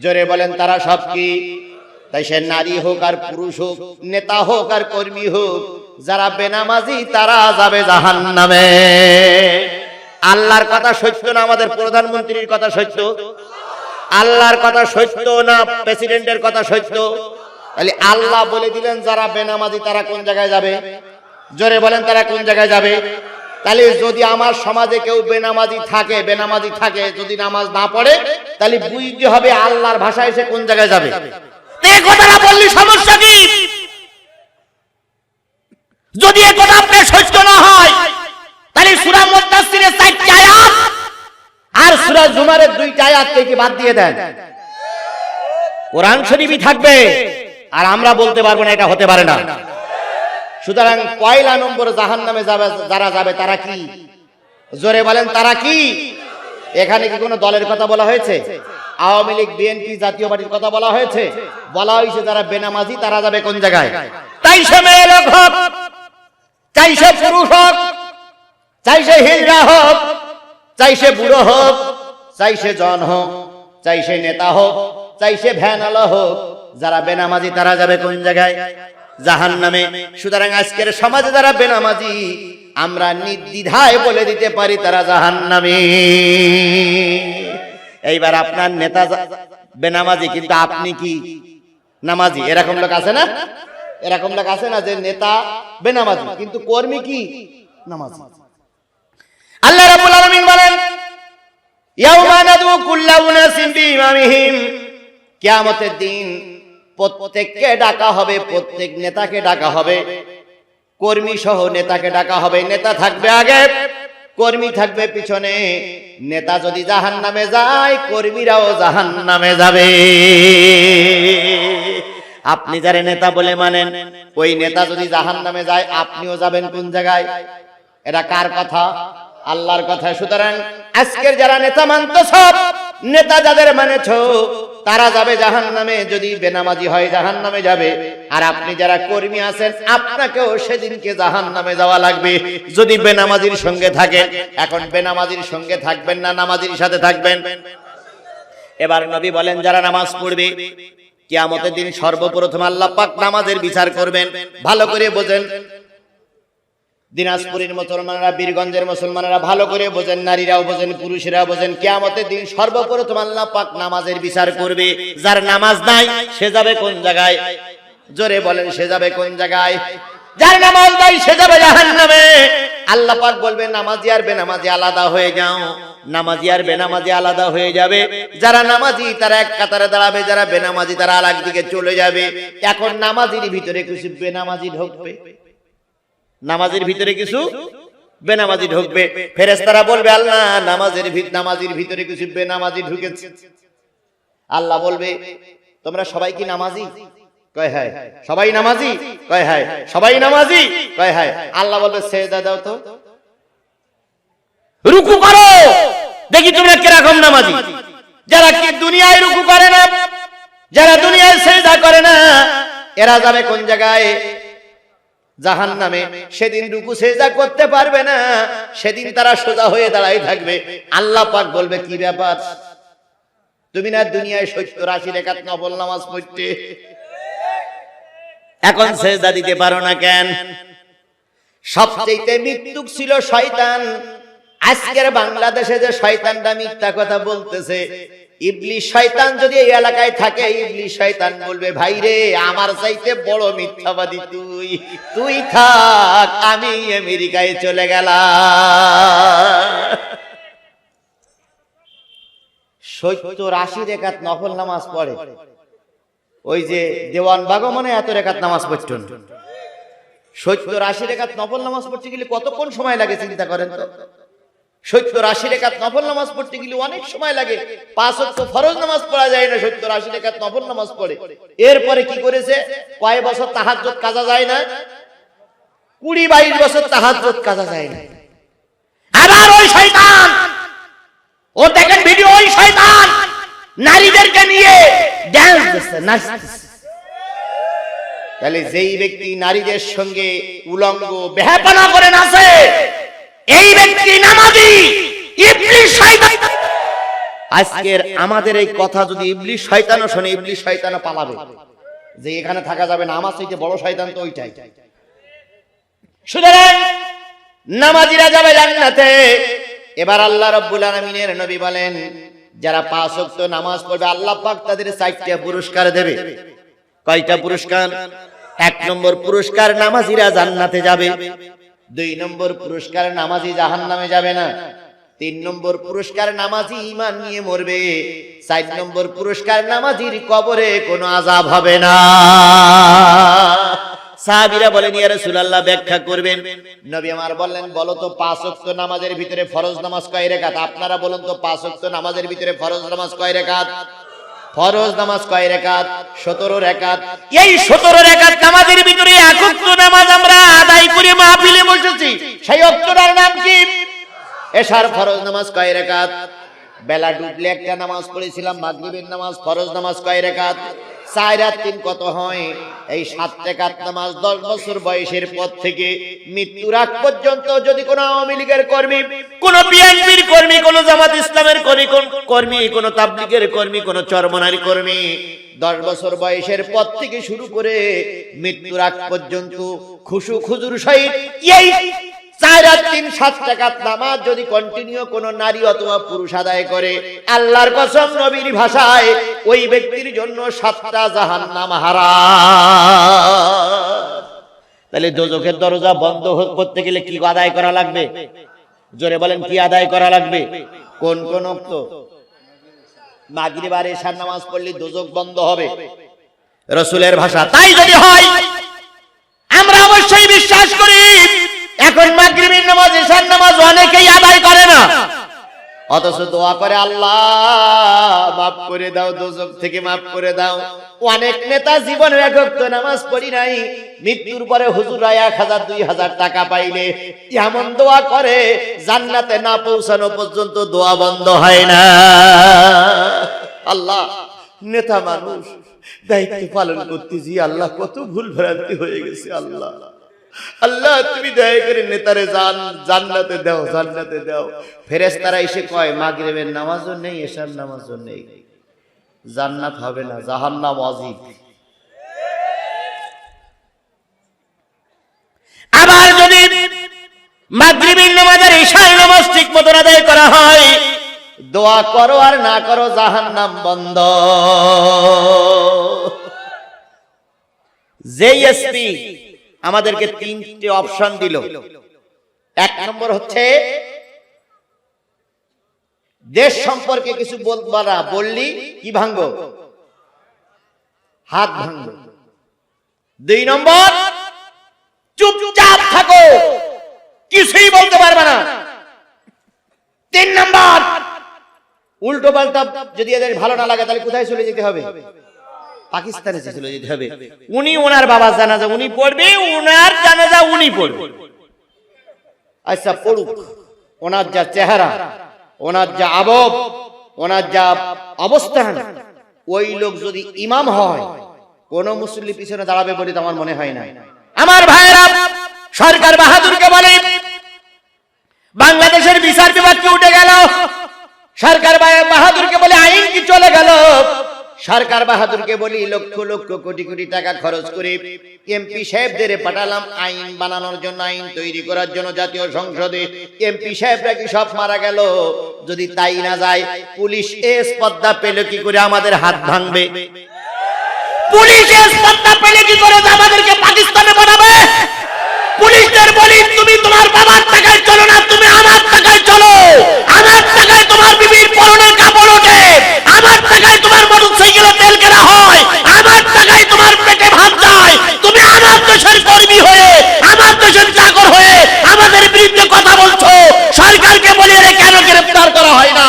জোরে বলেন, তারা সব কি? তাই সে নারী হোক আর পুরুষ হোক, নেতা হোক আর কর্মী হোক, যারা বেনামাজি তারা যাবে জাহান্নামে। আল্লাহর কথা সত্য না আমাদের প্রধানমন্ত্রীর কথা সত্য? আল্লাহর কথা সত্য না প্রেসিডেন্টের কথা সত্য? তাহলে আল্লাহ বলে দিলেন যারা বেনামাজি তারা কোন জায়গায় যাবে? জোরে বলেন, তারা কোন জায়গায় যাবে? তাহলে যদি আমার সমাজে কেউ বেনামাজি থাকে, যদি নামাজ না পড়ে, তাহলে বুঝতে হবে আল্লাহর ভাষায় সে কোন জায়গায় যাবে। এই কথাটা বললি সমস্যা কি? যদি এই কথা আপনার সত্য না হয়, তাহলে সূরা মুদ্দাসসিরের 4টি আয়াত আর সূরা জুমারের 2টি আয়াতকে কি বাদ দিয়ে দেন? কোরআন শরীফই থাকবে আর আমরা বলতে পারবো না এটা হতে পারে না। সুতরাং পয়লা নম্বর জাহান্নামে যারা যাবে তারা কি? জোরে বলেন, তারা কি? এখানে কি কোনো দলের কথা বলা হয়েছে? আওয়ামী লীগ, বিএনপি, জাতীয় পার্টির কথা বলা হয়েছে? বলা হয়েছে যারা বেনামাজি তারা যাবে কোন জায়গায়? তাই সে মেয়ে লোক হোক, চাই সে পুরুষ হোক, চাই সে হিজড়া হোক, চাই সে বুড়ো হোক, চাই সে জন হোক, চাই সে নেতা হোক, চাই সে ভ্যানওয়ালা হোক, যারা বেনামাজি তারা যাবে কোন জায়গায়? জাহান্নামে। সুতরাং আজকের সমাজে যারা বেনামাজি, আমরা নির্দ্বিধায় বলে দিতে পারি তারা জাহান্নামী। এইবার আপনার নেতা বেনামাজি কিন্তু আপনি কি নামাজি? এরকম লোক আছে না? এরকম লোক আছে না যে নেতা বেনামাজি কিন্তু কর্মী কি নামাজি? আল্লাহ রাব্বুল আলামিন বলেন ইয়াউমা নাদু কুল্লা উনাসিন বিইমামিহিম, কিয়ামতের দিন প্রত্যেককে ডাকা হবে, প্রত্যেক নেতাকে ডাকা হবে, কর্মী সহ নেতাকে ডাকা হবে। নেতা থাকবে আগে, কর্মী থাকবে পিছনে। নেতা যদি জাহান্নামে যায়, কর্মীরাও জাহান্নামে যাবে। আপনি যারা নেতা বলে মানেন, ওই নেতা যদি জাহান্নামে যায়, আপনিও যাবেন কোন জায়গায়? এটা কার কথা? আল্লাহর কথা। সুতরাং আজকের যারা নেতা মানতেছ, নেতা যাদের মানেছ, তারা যাবে জাহান্নামে। যদি বেনামাজি হয় জাহান্নামে যাবে, আর আপনি যারা কর্মী আছেন আপনাকেও সেদিনকে জাহান্নামে যাওয়া লাগবে যদি বেনামাজির সঙ্গে থাকেন। এখন বেনামাজির সঙ্গে থাকবেন না নামাজির সাথে থাকবেন? এবার নবী বলেন যারা নামাজ পড়বে কিয়ামতের দিন সর্বপ্রথম আল্লাহ পাক নামাজের বিচার করবেন। ভালো করে বোঝেন, দিনাজপুরের মুসলমানরা, বীরগঞ্জের মুসলমানরা ভালো করে বোঝেন, নারীরাও বোঝেন, পুরুষেরাও বোঝেন। কিয়ামতের দিন সর্বপ্রথম আল্লাহ পাক নামাজের বিচার করবে। যার নামাজ নাই সে যাবে কোন জায়গায়? জোরে বলেন, সে যাবে কোন জায়গায়? যার নামাজ নাই সে যাবে জাহান্নামে। আল্লাহ পাক বলবে নামাজি আর বেনামাজি আলাদা হয়ে যাও। নামাজি আর বেনামাজি আলাদা হয়ে যাবে। যারা নামাজি তারা এক কাতারে দাঁড়াবে, যারা বেনামাজি তারা আরেক দিকে চলে যাবে। এখন নামাজির ভিতরে কিছু বেনামাজি ঢুকবে, নামাজের ভিতরে কিছু বেনামাজি ঢুকবে। ফেরেশতারা বলবে আল্লাহ নামাজির ভিতরে কিছু বেনামাজি ঢুকেছে। আল্লাহ বলবে তোমরা সবাই কি নামাজি? কয় হ্যাঁ। সবাই নামাজি? কয় হ্যাঁ। সবাই নামাজি? কয় হ্যাঁ। আল্লাহ বলবে সেজদা দাও তো, রুকু করো, দেখি তোমরা কিরকম নামাজি। যারা কি দুনিয়ায় রুকু করে না, যারা দুনিয়ায় সেজদা করে না, এরা যাবে কোন জায়গায়? জাহান্নামে। সেদিন রুকু সেজদা করতে পারবে না, সেদিন তারা সোজা হয়ে দাঁড়াই থাকবে। আল্লাহ পাক বলবে কি ব্যাপার, তুমি না দুনিয়ায় 70-80 রাকাত নফল নামাজ পড়তে, এখন সেজদা দিতে পারো না কেন? সবচেয়ে মৃত্যুক ছিল শয়তান। আজকের বাংলাদেশে যে শয়তানটা মিথ্যা কথা বলতেছে, ইবলিস শয়তান যদি এই এলাকায় থাকে, ইবলিস শয়তান বলবে, ভাই রে আমার চাইতে বড় মিথ্যাবাদী তুই, তুই থাক, আমি আমেরিকায় চলে গেলাম। 70-80 রেকাত নফল নামাজ পড়ে। ওই যে দেওয়ান বাগমনে এত রেকাত নামাজ পড়তেন, 70-80 রেকাত নফল নামাজ পড়তে গেলে কতক্ষণ সময় লাগে চিন্তা করেন তো। 70-80 রেকাত নফল নামাজ পড়তে গেলে অনেক সময় লাগে। 5 ওয়াক্ত ফরজ নামাজ পড়া যায় না, 70-80 রেকাত নফল নামাজ পড়ে। এরপরে কি করেছে, কয় বছর তাহাজ্জুদ কাজা যায় না, 20-22 বছর তাহাজ্জুদ কাজা যায় না। আবার ওই শয়তান, ও দেখেন ভিডিও, ওই শয়তান নারীদেরকে নিয়ে ডান্স করছে, নাচছে। তাহলে যেই ব্যক্তি নারীদের সঙ্গে উলঙ্গ বেহাপনা করে নাচে, এই ব্যক্তি নামাজি, ইবলিস শয়তান। আজকের আমাদের এই কথা যদি ইবলিস শয়তানও শুনে, ইবলিস শয়তানও পালাবে যে এখানে থাকা যাবে না, আমার চাইতে বড় শয়তান তো ওইটাই। সুতরাং নামাজিরা যাবে জান্নাতে। এবার আল্লাহ রাব্বুল আলামিনের নবী বলেন, যারা 5 ওয়াক্ত নামাজ পড়বে আল্লাহ পাক তাদের 4টা পুরস্কার দেবে। কয়টা পুরস্কার? 1 নম্বর পুরস্কার, নামাজিরা জান্নাতে যাবে। 2 নম্বর পুরস্কার, নামাজি জাহান্নামে যাবে না। 3 নম্বর পুরস্কার, নামাজি ঈমান নিয়ে মরবে। 4 নম্বর পুরস্কার, নামাজির কবরে কোনো আযাব হবে না। সাহাবীরা বলেন, ইয়া রাসূলুল্লাহ ব্যাখ্যা করবেন। নবী আমার বললেন, বলো তো 5 ওয়াক্ত নামাজের ভিতরে ফরজ নামাজ কয় রাকাত? আপনারা বলুন তো 5 ওয়াক্ত নামাজের ভিতরে ফরজ নামাজ কয় রাকাত? ফরজ নামাজ কয় রাকাত? 17 রাকাত। এই 17 রাকাত নামাজের ভিতরে 1 ওয়াক্ত নামাজ আমরা আদায় করে মাহফিলে বসেছি, সেই ওয়াক্তটার নাম কি? এশার ফরজ নামাজ কয় রাকাত? বেলা ডুবলে একটা নামাজ পড়েছিলাম, মাগরিবের নামাজ। ফরজ নামাজ কয় রাকাত? 4 আর 3 কত হয়? এই 7 রাকাত নামাজ 10 বছর বয়সের পর থেকে মৃত্যুর আগ পর্যন্ত যদি কোন আওয়ামী লীগের কর্মী, কোন বিএনপির কর্মী, কোন জামাত ইসলামের কর্মী, কোন তাবলীগের কর্মী, কোন চরমনার কর্মী 10 বছর বয়সের পর থেকে শুরু করে মৃত্যুর আগ পর্যন্ত খুশু খুজুর সহিত এই 4 আর 3 7 রাকাত নামাজ যদি কন্টিনিউ কোন নারী অথবা পুরুষ আদায় করে, আল্লাহর কসম নবীর ভাষায় ওই ব্যক্তির জন্য 7টা জাহান্নাম হারাম। তাহলে দোজখের দরজা বন্ধ করতে গেলে কি আদায় করা লাগবে? জোরে বলেন, কি আদায় করা লাগবে? কোন কোন ওয়াক্ত? মাগরিব আর এশার নামাজ পড়লে দোজখ বন্ধ হবে, রাসূলের ভাষা। তাই যদি হয়, আমরা অবশ্যই বিশ্বাস করি এখন মাগরিবের নামাজ, এশার নামাজ অনেকেই আদায় করে না, অথচ দোয়া করে, আল্লাহ মাফ করে দাও, দোজখ থেকে মাফ করে দাও। অনেক নেতা জীবনে 1 ওয়াক্ত নামাজ পড়ি নাই, মৃত্যুর পরে হুজুররা 1000 2000 টাকা পাইলে এমন দোয়া করে জান্নাতে না পৌঁছানো পর্যন্ত দোয়া বন্ধ হয় না। আল্লাহ, নেতা মানুষ দায়িত্ব পালন করতেছি, আল্লাহ কত ভুল ভ্রান্তি হয়ে গেছে। আল্লাহ আল্লাহ তুমি দয়া করে নেতারে জান্নাতে দাও, জান্নাতে দাও। ফেরেশতারা এসে কয়, মাগরিবের নামাজও নেই, এশার নামাজও নেই, জান্নাত হবে না, জাহান্নাম ওয়াজিব। আবার যদি মাগরিবের নামাজ আর এশার নামাজ ঠিক মতো আদায় করা হয়, দোয়া করো আর না করো জাহান্নাম বন্ধ। জেএসপি আমাদেরকে 3টে অপশন দিল। 1 নম্বর হচ্ছে দেশ সম্পর্কে কিছু বলবা না, বললি কি ভাঙবো? হাত ভাঙবো। 2 নম্বর চুপচাপ থাকো, কিছুই বলতে পারবে না। 3 নম্বর উল্টো পাল্টা যদি এদের ভালো না লাগে তাহলে কোথায় চলে যেতে হবে? পাকিস্তানে চলে যেতে হবে। উনি ওনার বাবার জানাজা উনি পড়বে, ওনার জানাজা উনি পড়বে। আচ্ছা পড়ুক, ওনার যা চেহারা, ওনার যা আবব, ওনার যা অবস্থান, ওই লোক যদি ইমাম হয় কোন মুসল্লি পিছনে দাঁড়াবে বলে তো আমার মনে হয় না। আমার ভাইরা, সরকার বাহাদুরকে বলে বাংলাদেশের বিচার বিভাগ কি উঠে গেল? সরকার বাহাদুরকে বলে আইন কি চলে গেল? সরকার বাহাদুরকে বলি লক্ষ লক্ষ কোটি কোটি টাকা খরচ করে এমপি সাহেবদের পাঠালাম আইন বানানোর জন্য, আইন তৈরি করার জন্য জাতীয় সংসদে। এমপি সাহেবরা কি সব মারা গেল? যদি তাই না যায়, পুলিশ স্পর্ধা পেল কি করে আমাদের হাত ভাঙবে? পুলিশ স্পর্ধা পেলে কি করে আমাদেরকে পাকিস্তানে বানাবে? পুলিশদের বলি, তুমি তোমার বাবার টাকায় চলো না, তুমি আমার টাকায় চলো। আমার টাকায় তোমার বিবির পরনের কাপড় ওঠে, আমার টাকায় তোমার মোটরসাইকেলে তেল কেনা হয়, আমার টাকায় তোমার পেটে ভাত যায়। তুমি আমার দেশের কর্মী হয়ে, আমার দেশের চাকর হয়ে আমাদের বিরুদ্ধে কথা বলছো। সরকারকে বলি, এর কেন গ্রেফতার করা হয় না?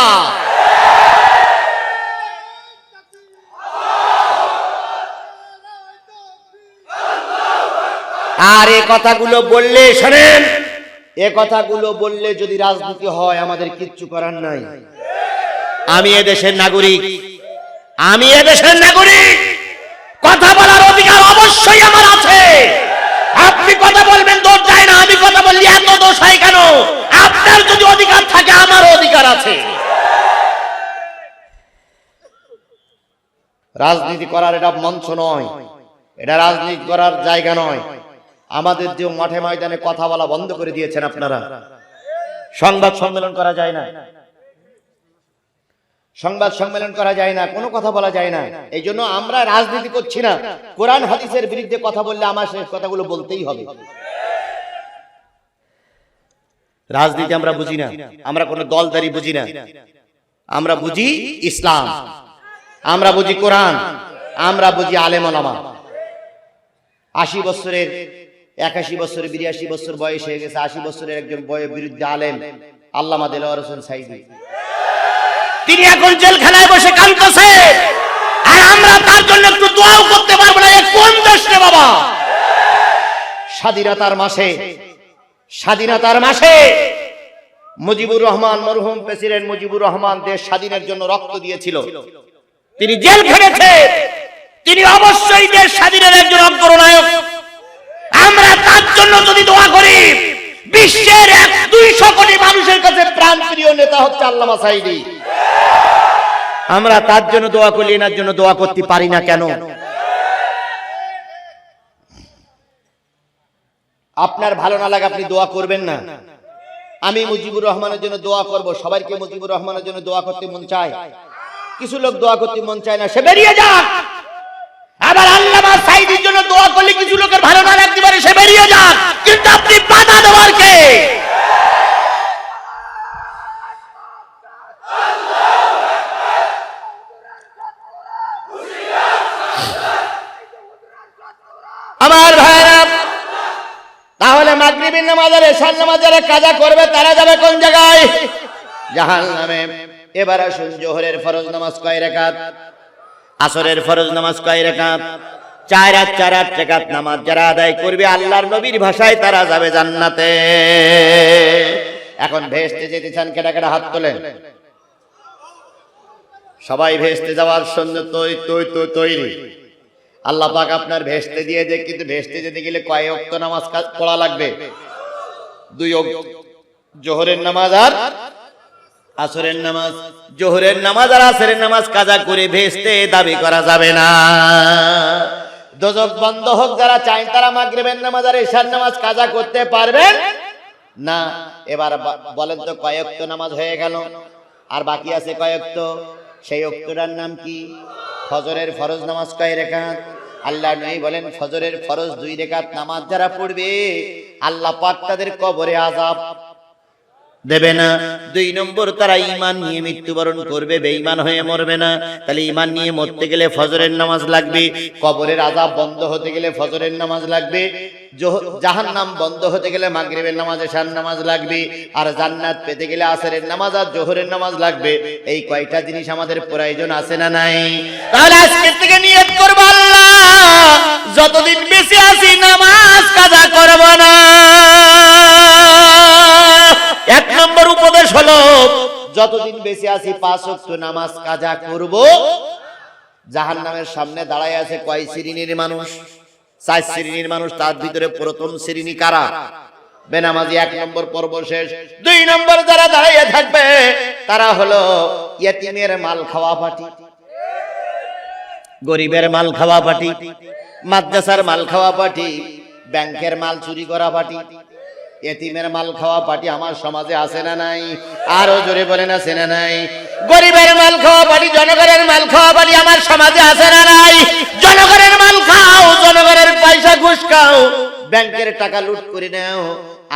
আর এ কথাগুলো বললে, শোনেন, এ কথাগুলো বললে যদি রাজনীতি হয়, আমাদের কিচ্ছু করার নাই। আমি এদেশের নাগরিক, আমি এদেশের নাগরিক, কথা বলার অধিকার অবশ্যই আমার আছে। আপনি কথা বলবেন, দোষ যায় না। আমি কথা বললি এত দোষ হয় কেন? আপনার যদি অধিকার থাকে, আমারও অধিকার আছে। রাজনীতি করার এটা মঞ্চ নয়, এটা রাজনীতি করার জায়গা নয়। আমাদের যে মাঠে ময়দানে কথা বলা বন্ধ করে দিয়েছেন আপনারা। সংবাদ সম্মেলন করা যায় না, সংবাদ সম্মেলন করা যায় না, কোনো কথা বলা যায় না। এই জন্য আমরা রাজনীতি করছি না। কোরআন হাদিসের বিরুদ্ধে কথা বললে আমার সেই কথাগুলো বলতেই হবে। রাজনীতি আমরা বুঝি না, আমরা কোনো দলদারি বুঝি না। আমরা বুঝি ইসলাম, আমরা বুঝি কোরআন, আমরা বুঝি আলেম ওলামা। 80 বছরের, 81 বছর, 82 বছর বয়স হয়ে গেছে, 80 বছরের একজন বিরুদ্ধে আলেম আল্লামা দেলোয়ার হোসেন সাইদি, তিনি এখন জেলখানায় বসে কাঁদতেছে। আর আমরা তার জন্য একটু দোয়াও করতে পারবো না। কোন দেশ রে বাবা? স্বাধীনতার মাসে, স্বাধীনতার মাসে মুজিবুর রহমান, মরহুম প্রেসিডেন্ট মুজিবুর রহমান দেশ স্বাধীনের জন্য রক্ত দিয়েছিল। তিনি জেল খেটেছে, তিনি অবশ্যই দেশ স্বাধীনের একজন অগ্রনায়ক। আমরা তার জন্য যদি দোয়া করি, বিশ্বের 200 কোটি মানুষের কাছে প্রাণপ্রিয় নেতা হচ্ছে আল্লামা সাইদি। আমরা তার জন্য দোয়া করি, এনার জন্য দোয়া করতে পারি না কেন? আপনার ভালো না লাগে আপনি দোয়া করবেন না। আমি মুজিবুর রহমানের জন্য দোয়া করব। সবাইকে মুজিবুর রহমানের জন্য দোয়া করতে মন চায়, কিছু লোক দোয়া করতে মন চায় না, সে বেরিয়ে যাক। আবার আল্লামা সাইদির জন্য দোয়া করলে কিছু লোকের ভালো না লাগতে পারে, সে বেরিয়ে যাক। কিন্তু আপনি বাধা দেওয়ার কে? আমার ভাইরা, তাহলে মাগরিবের নামাজ আর এশার নামাজ যারা কাজা করবে তারা যাবে কোন জায়গায়? জাহান্নামে। এবার আসুন, জোহরের ফরজ নামাজ কয় রাকাত? আসরের ফরজ নামাজ কয় রাকাত? 4 রাকাত নামাজ যারা আদায় করবে আল্লাহর নবীর ভাষায় তারা যাবে জান্নাতে। এখন ভেস্তে যেতে চান, কেডা কেডা হাত তোলেন। সবাই ভেস্তে যাওয়ার জন্য তৈরি। আল্লাহ পাক আপনার ভেস্তে দিয়ে দেয়, কিন্তু ভেস্তে যেতে গেলে কয় ওয়াক্ত নামাজ পড়া লাগবে? 2 ওয়াক্ত, জোহরের নামাজ আর আসরের নামাজ। জোহরের নামাজ আর আসরের নামাজ কাজা করে ভেস্তে দাবি করা যাবে না। দোজখ বন্ধ হোক যারা চায়, তারা মাগরিবের নামাজ আর এশার নামাজ কাজা করতে পারবেন না। এবার বলেন তো, কয় ওয়াক্ত নামাজ হয়ে গেল? আর বাকি আছে কয় ওয়াক্ত? সেই ওয়াক্তটার নাম কি? ফজরের ফরজ নামাজ কয় রাকাত? আল্লাহ নবী বলেন, ফজরের ফরজ 2 রাকাত নামাজ যারা পড়বে আল্লাহ পাক তাদের কবরে আযাব দেবে না। 2 নম্বর, তারা ঈমান নিয়ে মৃত্যুবরণ করবে, বেঈমান হয়ে মরবে না। তাহলে ঈমান নিয়ে মরতে গেলে ফজরের নামাজ লাগবে, কবরের আযাব বন্ধ হতে গেলে ফজরের নামাজ লাগবে, জাহান্নাম বন্ধ হতে গেলে মাগরিবের নামাজ, এশার নামাজ লাগবে, আর জান্নাত পেতে গেলে আসরের নামাজ আর জোহরের নামাজ লাগবে। এই কয়টা জিনিস আমাদের প্রয়োজন আছে না নাই? তাহলে আজকে থেকে নিয়ত করব, আল্লাহ যতদিন বেঁচে আছি নামাজ কাজা করব না। 1 নম্বর উপদেশ হলো, যতদিন বেঁচে আছি 5 ওয়াক্ত নামাজ কাজা করব। জাহান্নামের সামনে দাঁড়ায় আছে কয় শ্রেণীর মানুষ? 4 শ্রেণীর মানুষ। তার ভিতরে প্রথম শ্রেণী কারা? বেনামাজি। 1 নম্বর পর্ব শেষ। 2 নম্বর যারা দাঁড়িয়ে থাকবে তারা হলো ইয়েতিমের মাল খাওয়া পার্টি, গরিবের মাল খাওয়া পার্টি, মাদ্রাসার মাল খাওয়া পার্টি, ব্যাংকের মাল চুরি করা পার্টি। এতিমের মাল খাওয়া পার্টি আমার সমাজে আছে না নাই? আরো জোরে বলেন আছে না নাই? গরিবের মাল খাওয়া পার্টি, জনগণের মাল খাওয়া পার্টি আমার সমাজে আছে না নাই? জনগণের মাল খাও, জনগণের পয়সা ঘুষ খাও, ব্যাংকের টাকা লুট করে নাও,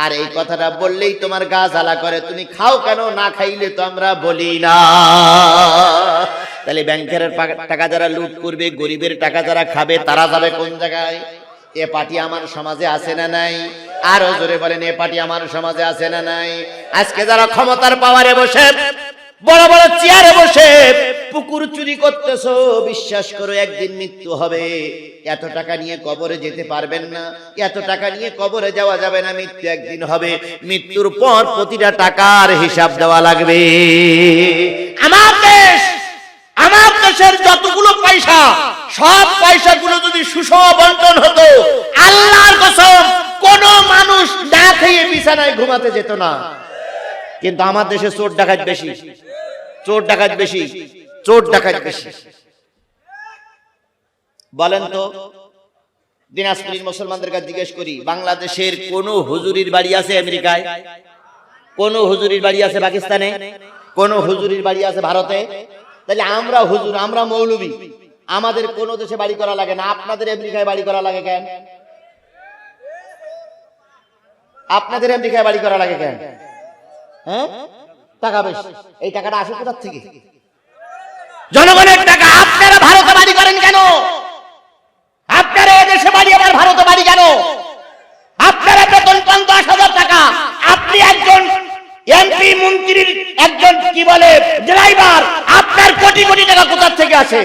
আর এই কথাটা বললেই তোমার গা জ্বালা করে। তুমি খাও কেন? না খাইলে তো আমরা বলি না। তাহলে ব্যাংকের টাকা যারা লুট করবে, গরিবের টাকা যারা খাবে, তারা যাবে কোন জায়গায়? এ পার্টি আমার সমাজে আছে না নাই? আরো জোরে বলেন, এ পার্টি আমার সমাজে আছে না নাই? আজকে যারা ক্ষমতার পাওয়ারে বসে, বড় বড় চেয়ারে বসে পুকুর চুরি করতেছো, বিশ্বাস করো একদিন মৃত্যু হবে। এত টাকা নিয়ে কবরে যেতে পারবেন না, এত টাকা নিয়ে কবরে যাওয়া যাবে না। মৃত্যু একদিন হবে, মৃত্যুর পর প্রতিটা টাকার হিসাব দেওয়া লাগবে। আমার দেশের যতগুলো পয়সা, সব পয়সাগুলো যদি সুষম বন্টন হতো, আল্লাহর কসম কোন মানুষ না খেয়ে বিছানায় ঘুমাতে যেত না। কিন্তু আমার দেশে চোর ডাকাত বেশি, চোর ডাকাত বেশি, চোর ডাকাত বেশি। বলেন তো, দিনাজপুরের মুসলমানদের কাছে জিজ্ঞেস করি, বাংলাদেশের কোন হুজুরির বাড়ি আছে আমেরিকায়? কোন হুজুরির বাড়ি আছে পাকিস্তানে? কোন হুজুরির বাড়ি আছে ভারতে? তাহলে আমরা হুজুর, আমরা মৌলবী, আমাদের কোন দেশে বাড়ি করা লাগে না, আপনাদের আমেরিকায় বাড়ি করা লাগে কেন? আপনাদের আমেরিকায় বাড়ি করা লাগে কেন? হ্যাঁ, টাকা বেশি। এই টাকাটা আসে কোথা থেকে? জনগণের টাকা। আপনারা ভারতে বাড়ি করেন কেন? আপনারা এদেশে বাড়ি, আবার ভারতে বাড়ি কেন? আপনারা বেতন পান 10,000 টাকা, আপনি একজন এমপি মন্ত্রীর একজন কি বলে ড্রাইভার, আপনার কোটি কোটি টাকা কোথা থেকে আসে?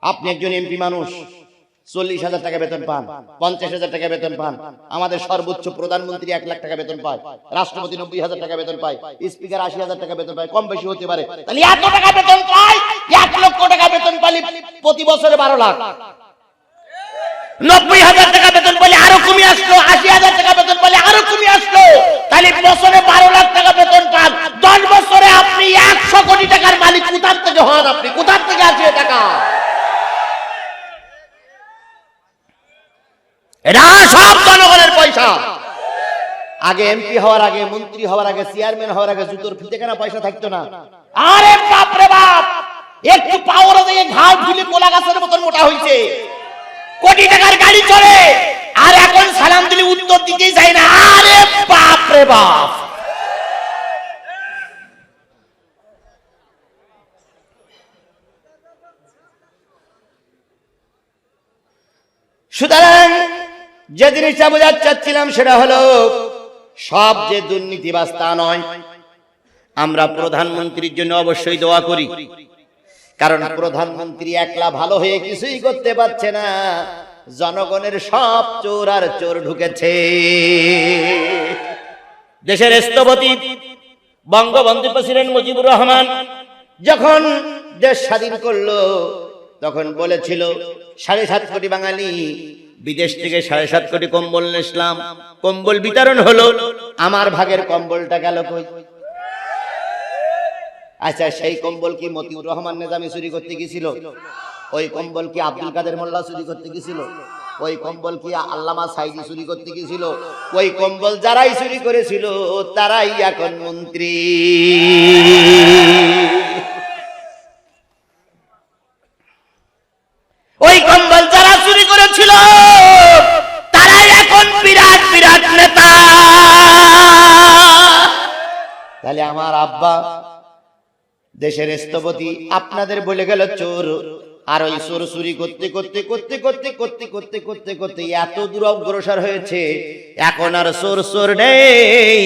আপনি একজন এমপি মানুষ, 40,000 টাকা বেতন পান, 50,000 টাকা বেতন পান। আমাদের সর্বোচ্চ প্রধানমন্ত্রী 1 লাখ টাকা বেতন পায়, রাষ্ট্রপতি 90,000 টাকা বেতন পায়, স্পিকার 80,000 টাকা বেতন পায়, কম বেশি হতে পারে। তাহলে এত টাকা বেতন পায়, 1 লক্ষ টাকা বেতন পালি প্রতি বছরে 12 লাখ, 90,000 টাকা বেতন পালি আরো কমে আসলো, 80,000 টাকা বেতন পালি আরো কমে আসলো। তাহলে বছরে 12 লাখ টাকা বেতন পান, 10 বছরে আপনি 100 কোটি টাকার মালিক কোথা থেকে হন? আপনি কোথা থেকে আসে টাকা? এটা সব জনগণের পয়সা। আগে এমপি হওয়ার আগে, মন্ত্রী হওয়ার আগে, চেয়ারম্যান হওয়ার আগে জুতোর ফিতে কেনা পয়সা থাকতো না। আরে বাপ রে বাপ, একটু পাওয়ার দিয়ে ঘাট ঝুলে কোলা গাছের মতন মোটা হইছে, কোটি টাকার গাড়ি চলে, আর এখন সালাম দিলে উত্তর দিতেই যায় না। আরে বাপ রে বাপ। সুতরাং যে জিনিসটা বোঝাতে চাচ্ছিলাম সেটা হলো, সব যে দুর্নীতিবাজ তা নয়। আমরা প্রধানমন্ত্রীর জন্য অবশ্যই দোয়া করি, কারণ প্রধানমন্ত্রী একলা ভালো হয়ে কিছুই করতে পারছে না, জনগণের সব চোর আর চোর ঢুকেছে। দেশের স্থপতি বঙ্গবন্ধু প্রেসিডেন্ট মুজিবুর রহমান যখন দেশ স্বাধীন করলো, তখন বলেছিল 7.5 কোটি বাঙালি, বিদেশ থেকে 7.5 কোটি কম্বল নিলাম, কম্বল বিতরণ হলো, আমার ভাগের কম্বলটা গেল কই? আচ্ছা, সেই কম্বল কি মতিউর রহমান নিজামী চুরি করতে গেছিল? ওই কম্বল কি আব্দুল কাদের মোল্লা চুরি করতে গেছিল? ওই কম্বল কি আল্লামা সাইদি চুরি করতে গেছিল? ওই কম্বল যারাই চুরি করেছিল তারাই এখন মন্ত্রী। ওই কম্বল যারা চুরি করেছিল তারাই এখন বিরাট বিরাট নেতা। তাহলে আমার আব্বা দেশের স্থপতি আপনাদের বলে গেল চোর, আর ওই চোর চুরি করতে করতে করতে করতে করতে করতে করতে করতে এত দূর অগ্রসর হয়েছে, এখন আর চোর চোর নেই,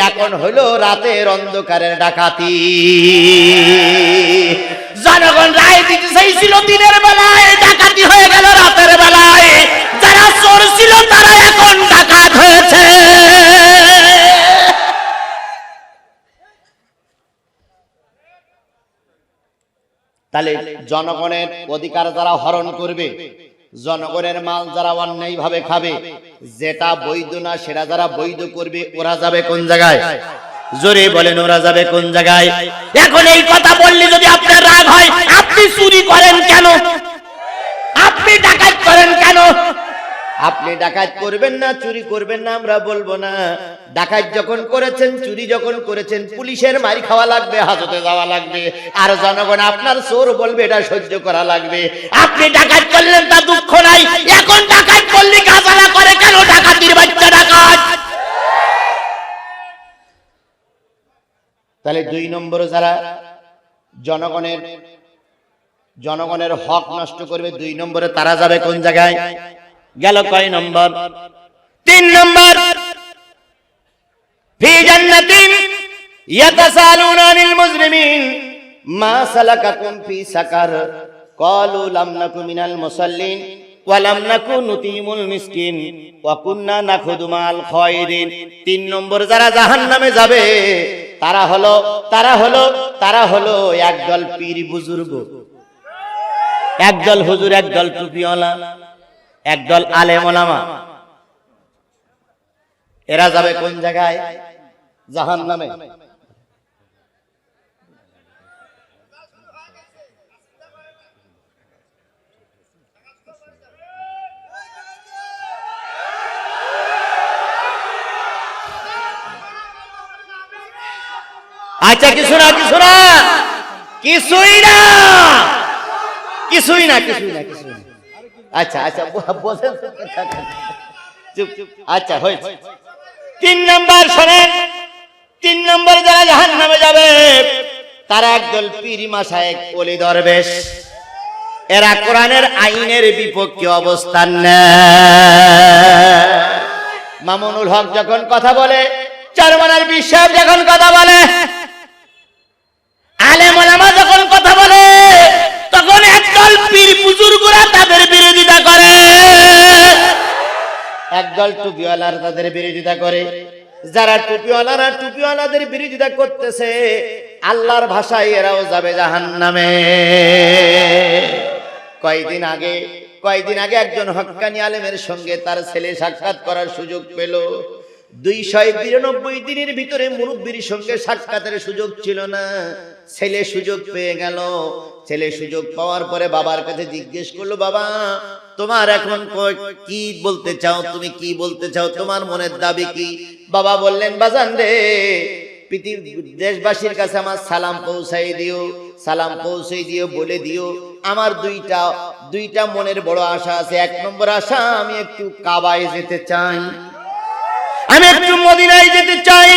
এখন হলো রাতের অন্ধকারের ডাকাতি। জনগণ রায় দিতে চাইছিল দিনের বেলায়, ডাকাতি হয়ে গেল রাতের বেলায়। যারা চোর ছিল তারা এখন ডাকাত হয়েছে। তাহলে জনগণের অধিকার যারা হরণ করবে, জনগণের মাল যারা অন্যায় ভাবে খাবে, যেটা বৈধ না সেটা যারা বৈধ করবে, ওরা যাবে কোন জায়গায়? জোরে বলেন, ওরা যাবে কোন জায়গায়? এখন এই কথা বললে যদি আপনার রাগ হয়, আপনি চুরি করেন কেন? আপনি ডাকাত করেন কেন? আপনি ডাকাত করবেন না, চুরি করবেন না আমরা বলবো না। ডাকাত যখন করেছেন, চুরি যখন করেছেন, পুলিশের মারি খাওয়া লাগবে, হাজতে যাওয়া লাগবে, আর জনগণ আপনার চোর বলবে, এটা সহ্য করা লাগবে। আপনি ডাকাত করলেন তা দুঃখ নাই, এখন ডাকাত করলে গাজালা করে কেন? ডাকাতির বাচ্চা ডাকাত। তাহলে 2 নম্বর যারা জনগণের হক নষ্ট করবে, 2 নম্বরে তারা যাবে কোন জায়গায়? গেল কয় নম্বর? 3 নম্বর, ফি জান্নাতিন ইয়াতাসালুনা আনিল মুজরিমিন মা সালাকাকুম ফি সাকার ক্বালু লাম নাকু মিনাল মুসাল্লিন ওয়া লাম নাকু নুতিমুল মিসকিন ওয়া কুননা নাখুদু মাল খায়রিন। 3 নম্বর যারা জাহান্নামে যাবে তারা হলো একদল পীর বুজুর্গ, একদল হুজুর, একদল টুপিওয়ালা, একদল আলেম ওলামা। এরা যাবে কোন জায়গায়? জাহান্নামে। আচ্ছা, কিছুই না। আচ্ছা বলেন। আচ্ছা হয়েছে। 3 নম্বর শোনেন, 3 নম্বর যারা জাহান্নামে যাবে তারা একদল পীর মাশায়েখ, ওলি দরবেশ। এরা কোরআনের আইনের বিপক্ষে অবস্থান নেয়। মামুনুল হক যখন কথা বলে, চরমনার বিশ্বাস যখন কথা বলে, আলেম ওলামা যখন কথা বলে, তখন একদল পীর বুজুর্গরা তাদের বিরোধিতা করে, একদল টুপিওয়ালার তাদের বিরোধিতা করে। যারা টুপিওয়ালাদের বিরোধিতা করতেছে, আল্লাহর ভাষায় এরাও যাবে জাহান্নামে। কয়েকদিন আগে একজন হক্কানি আলেমের সঙ্গে তার ছেলে সাক্ষাৎ করার সুযোগ পেল। 292 দিনের ভিতরে মুরব্বির সঙ্গে সাক্ষাতের সুযোগ ছিল না, ছেলে সুযোগ পেয়ে গেল। ছেলে সুযোগ পাওয়ার পরে বাবার কাছে জিজ্ঞেস করলো, বাবা তোমার এখন কি বলতে চাও, তুমি কি বলতে চাও, তোমার মনের দাবি কি? বাবা বললেন, বাজান রে, দেশবাসীর কাছে আমার সালাম পৌঁছাই দিও, বলে দিও আমার দুইটা মনের বড় আশা আছে। 1 নম্বর আশা, আমি একটু কাবায় যেতে চাই, আমি একটু মদিনায় যেতে চাই,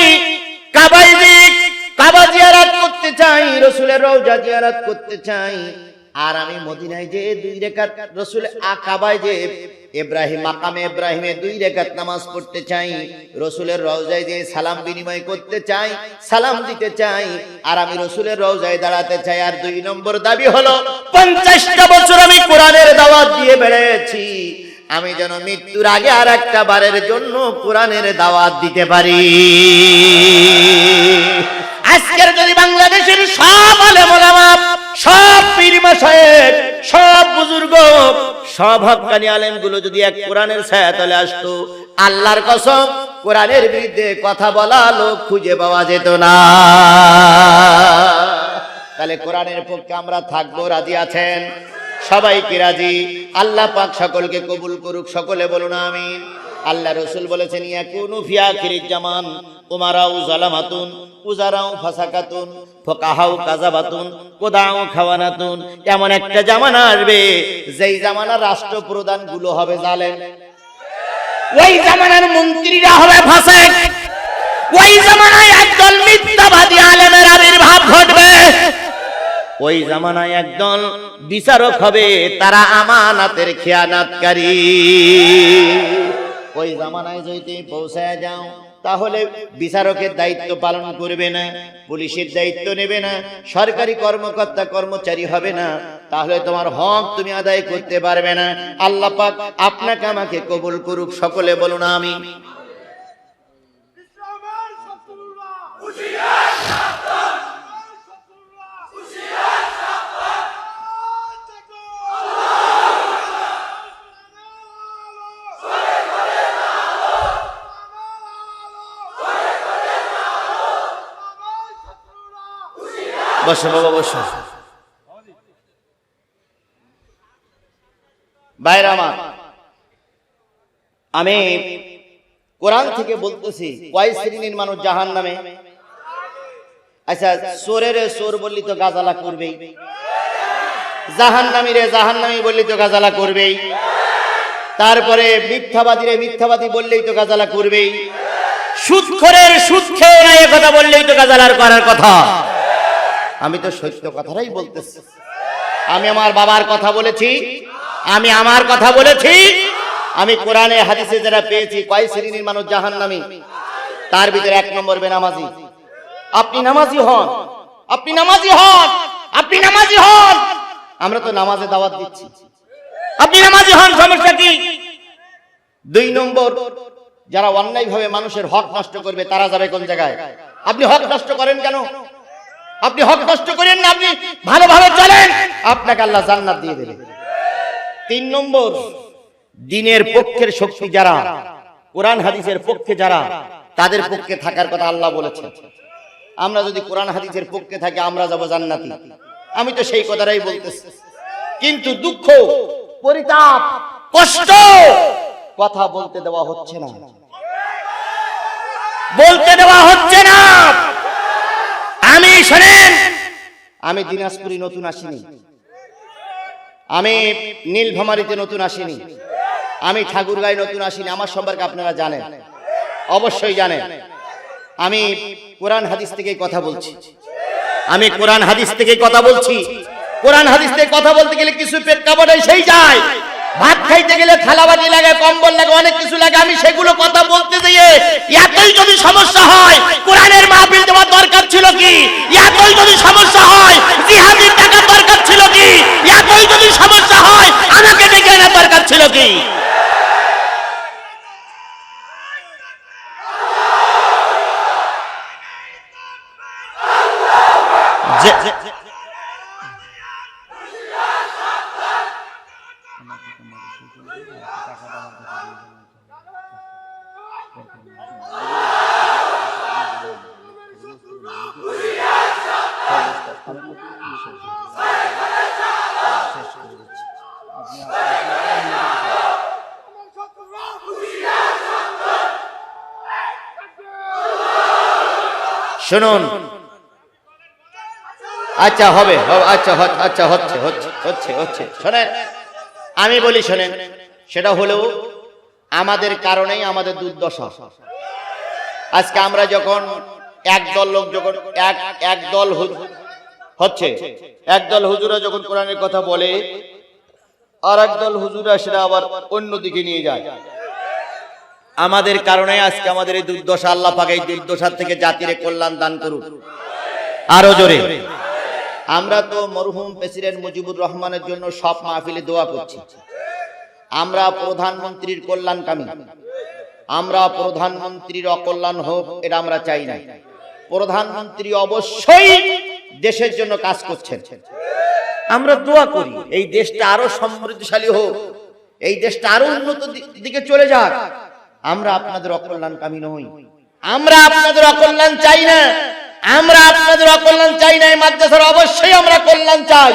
কাবা জিয়ারত করতে চাই, রাসূলের রওজা জিয়ারত করতে চাই। আর আমি মদিনায় যে 2 রাকাত রাসূল কাবায় যে মাকামে ইব্রাহিমে 2 রাকাত নামাজ পড়তে চাই, রাসূলের রওজায় যে সালাম বিনিময় করতে চাই, সালাম দিতে চাই, আর আমি রাসূলের রওজায় দাঁড়াতে চাই। আর 2 নম্বর দাবি হলো, 50টা বছর আমি কোরআনের দাওয়াত দিয়ে বেড়েছি, আমি যেন মৃত্যুর আগে আর একটা বারের জন্য কোরআনের দাওয়াত দিতে পারি। আজকের যদি বাংলাদেশের সব আলেম ওলামা, সব পীর মাশায়েখ, সব বুজুর্গ, সব হক্কানি আলেমগুলো যদি এক কোরআনের ছায়াতলে আসতো, আল্লাহর কসম কোরআনের বিরুদ্ধে কথা বলা লোক খুঁজে পাওয়া যেত না। তাহলে কোরআনের পক্ষে আমরা থাকবো, রাজি আছেন? সবাই কি রাজি? আল্লাহ পাক সকলকে কবুল করুক, সকলে বলুন আমিন। আল্লাহ রাসূল বলেছেন, ইয়াকুনু ফি আখিরিজ জামান উমারাউ যালামাতুন উজারাউ ফাসাকাতুন ফুকাহাউ কাযাবাতুন কুদাউ খাওয়ানাতুন। এমন একটা জামানা আসবে যেই জামানার রাষ্ট্রপ্রধান গুলো হবে জালেম, ওই জামানার মন্ত্রীরা হবে ফাসিক, ওই জামানায় একদল মিথ্যাবাদী আলেমের আবির্ভাব ঘটবে, ওই জামানায় একদল বিচারক হবে, তারা আমানাতের খেয়ানাতকারী। ওই জামানায় যদি পৌঁছায় যাও, তাহলে বিচারকের দায়িত্ব পালন করবে না, পুলিশের দায়িত্ব নেবে না, সরকারি কর্মকর্তা কর্মচারী হবে না, তাহলে তোমার হক তুমি আদায় করতে পারবে না। আল্লাহ পাক আপনাকে আমাকে কবুল করুক, সকলে বলুন আমিন। বসো বাবা, বসো। ভাইরা আমার, আমি কোরআন থেকে বলতেছি কয় শ্রেণীর মানুষ জাহান্নামে? আচ্ছা, চোরের চোর বললি তো গাজালা করবেই, জাহান্নামী রে জাহান্নামী বললি তো গাজালা করবেই, তারপরে মিথ্যাবাদী রে মিথ্যাবাদী বললেই তো গাজালা করবেই, সুদখোরের সুদ খেয়ে না এ কথা বললেই তো গাজালার করার কথা। আমি তো সত্য কথাটাই বলতেছি। আমি আমার বাবার কথা বলেছি, আমি আমার কথা বলেছি। আমি কোরআনে হাদিসে যারা পেয়েছি কয় শ্রেণীর মানুষ জাহান্নামী, তার ভিতরে 1 নম্বর বেনামাজি। আপনি নামাজি হন, আপনি নামাজি হন, আপনি নামাজি হন, আমরা তো নামাজে দাওয়াত দিচ্ছি, আপনি নামাজি হন, সমস্যা কি? 2 নম্বর, যারা অন্যায়ভাবে মানুষের হক নষ্ট করবে তারা যাবে কোন জায়গায়? আপনি হক নষ্ট করেন কেন? আপনি হক নষ্ট করেন না, আপনি ভালোভাবে চলেন, আপনাকে আল্লাহ জান্নাত দিয়ে দেবে। 3 নম্বর, দ্বীনের পক্ষের শক্তি যারা, কোরআন হাদিসের পক্ষে যারা, তাদের পক্ষে থাকার কথা আল্লাহ বলেছেন। আমরা যদি কোরআন হাদিসের পক্ষে থাকি আমরা যাব জান্নাতি। আমি তো সেই কথাটাই বলতেছি, কিন্তু দুঃখ, পরিতাপ, কষ্ট কথা বলতে দেওয়া হচ্ছে না, বলতে দেওয়া হচ্ছে না। আমি শোনেন, আমি দিনাজপুরে নতুন আসিনি, আমি নীলফামারীতে নতুন আসিনি, আমি ঠাকুরগাঁয়ে নতুন আসিনি। আমার সম্পর্কে আপনারা জানেন, অবশ্যই জানেন। আমি কোরআন হাদিস থেকেই কথা বলছি, আমি কোরআন হাদিস থেকেই কথা বলছি। কোরআন হাদিস থেকে কথা বলতে গেলে কিছু প্রেক্ষাপট সেই যায়, ভাত খাইতে গেলে থালা বাটি লাগে, কম্বল লাগে, অনেক কিছু লাগে। আমি সেগুলো কথা বলতে গিয়ে এতই যদি সমস্যা হয়, কোরআনের মাহফিল দেওয়ার দরকার ছিল কি? এতই যদি সমস্যা হয়, জিহাদের টাকা দরকার ছিল কি? এতই যদি সমস্যা হয়, আমাকে ডেকে আনার দরকার ছিল কি? শুনুন, আচ্ছা হবে, আচ্ছা আচ্ছা হচ্ছে হচ্ছে হচ্ছে হচ্ছে শোনেন, আমি বলি শোনেন, সেটা হলেও আমাদের কারণেই আমাদের দুর্দশা। আজকে আমরা যখন একদল লোক যখন একদল হচ্ছে, একদল হুজুরা যখন কোরআনের কথা বলে, আর একদল হুজুরা সেটা আবার অন্যদিকে নিয়ে যায়। আমাদের কারণে আজকে আমাদের এই দুর্দশা। আল্লাহ পাক এই দুর্দশার থেকে জাতিরে কল্যাণ দান করুন। আরো জোরে। আমরা তো মরহুম প্রেসিডেন্ট মুজিবুর রহমানের জন্য সব মাহফিলে দোয়া করছি। আমরা প্রধানমন্ত্রীর কল্যাণকামী, আমরা প্রধানমন্ত্রীর অকল্যাণ হোক এটা আমরা চাই না। প্রধানমন্ত্রী অবশ্যই দেশের জন্য কাজ করছেন, আমরা দোয়া করি এই দেশটা আরো সমৃদ্ধশালী হোক, এই দেশটা আরো উন্নত দিকে চলে যাক। আমরা আপনাদের অকল্যাণকামী নই, আমরা আপনাদের অকল্যাণ চাই না, আমরা আপনাদের অকল্যাণ চাই না। এই মাদ্রাসার অবশ্যই আমরা কল্যাণ চাই,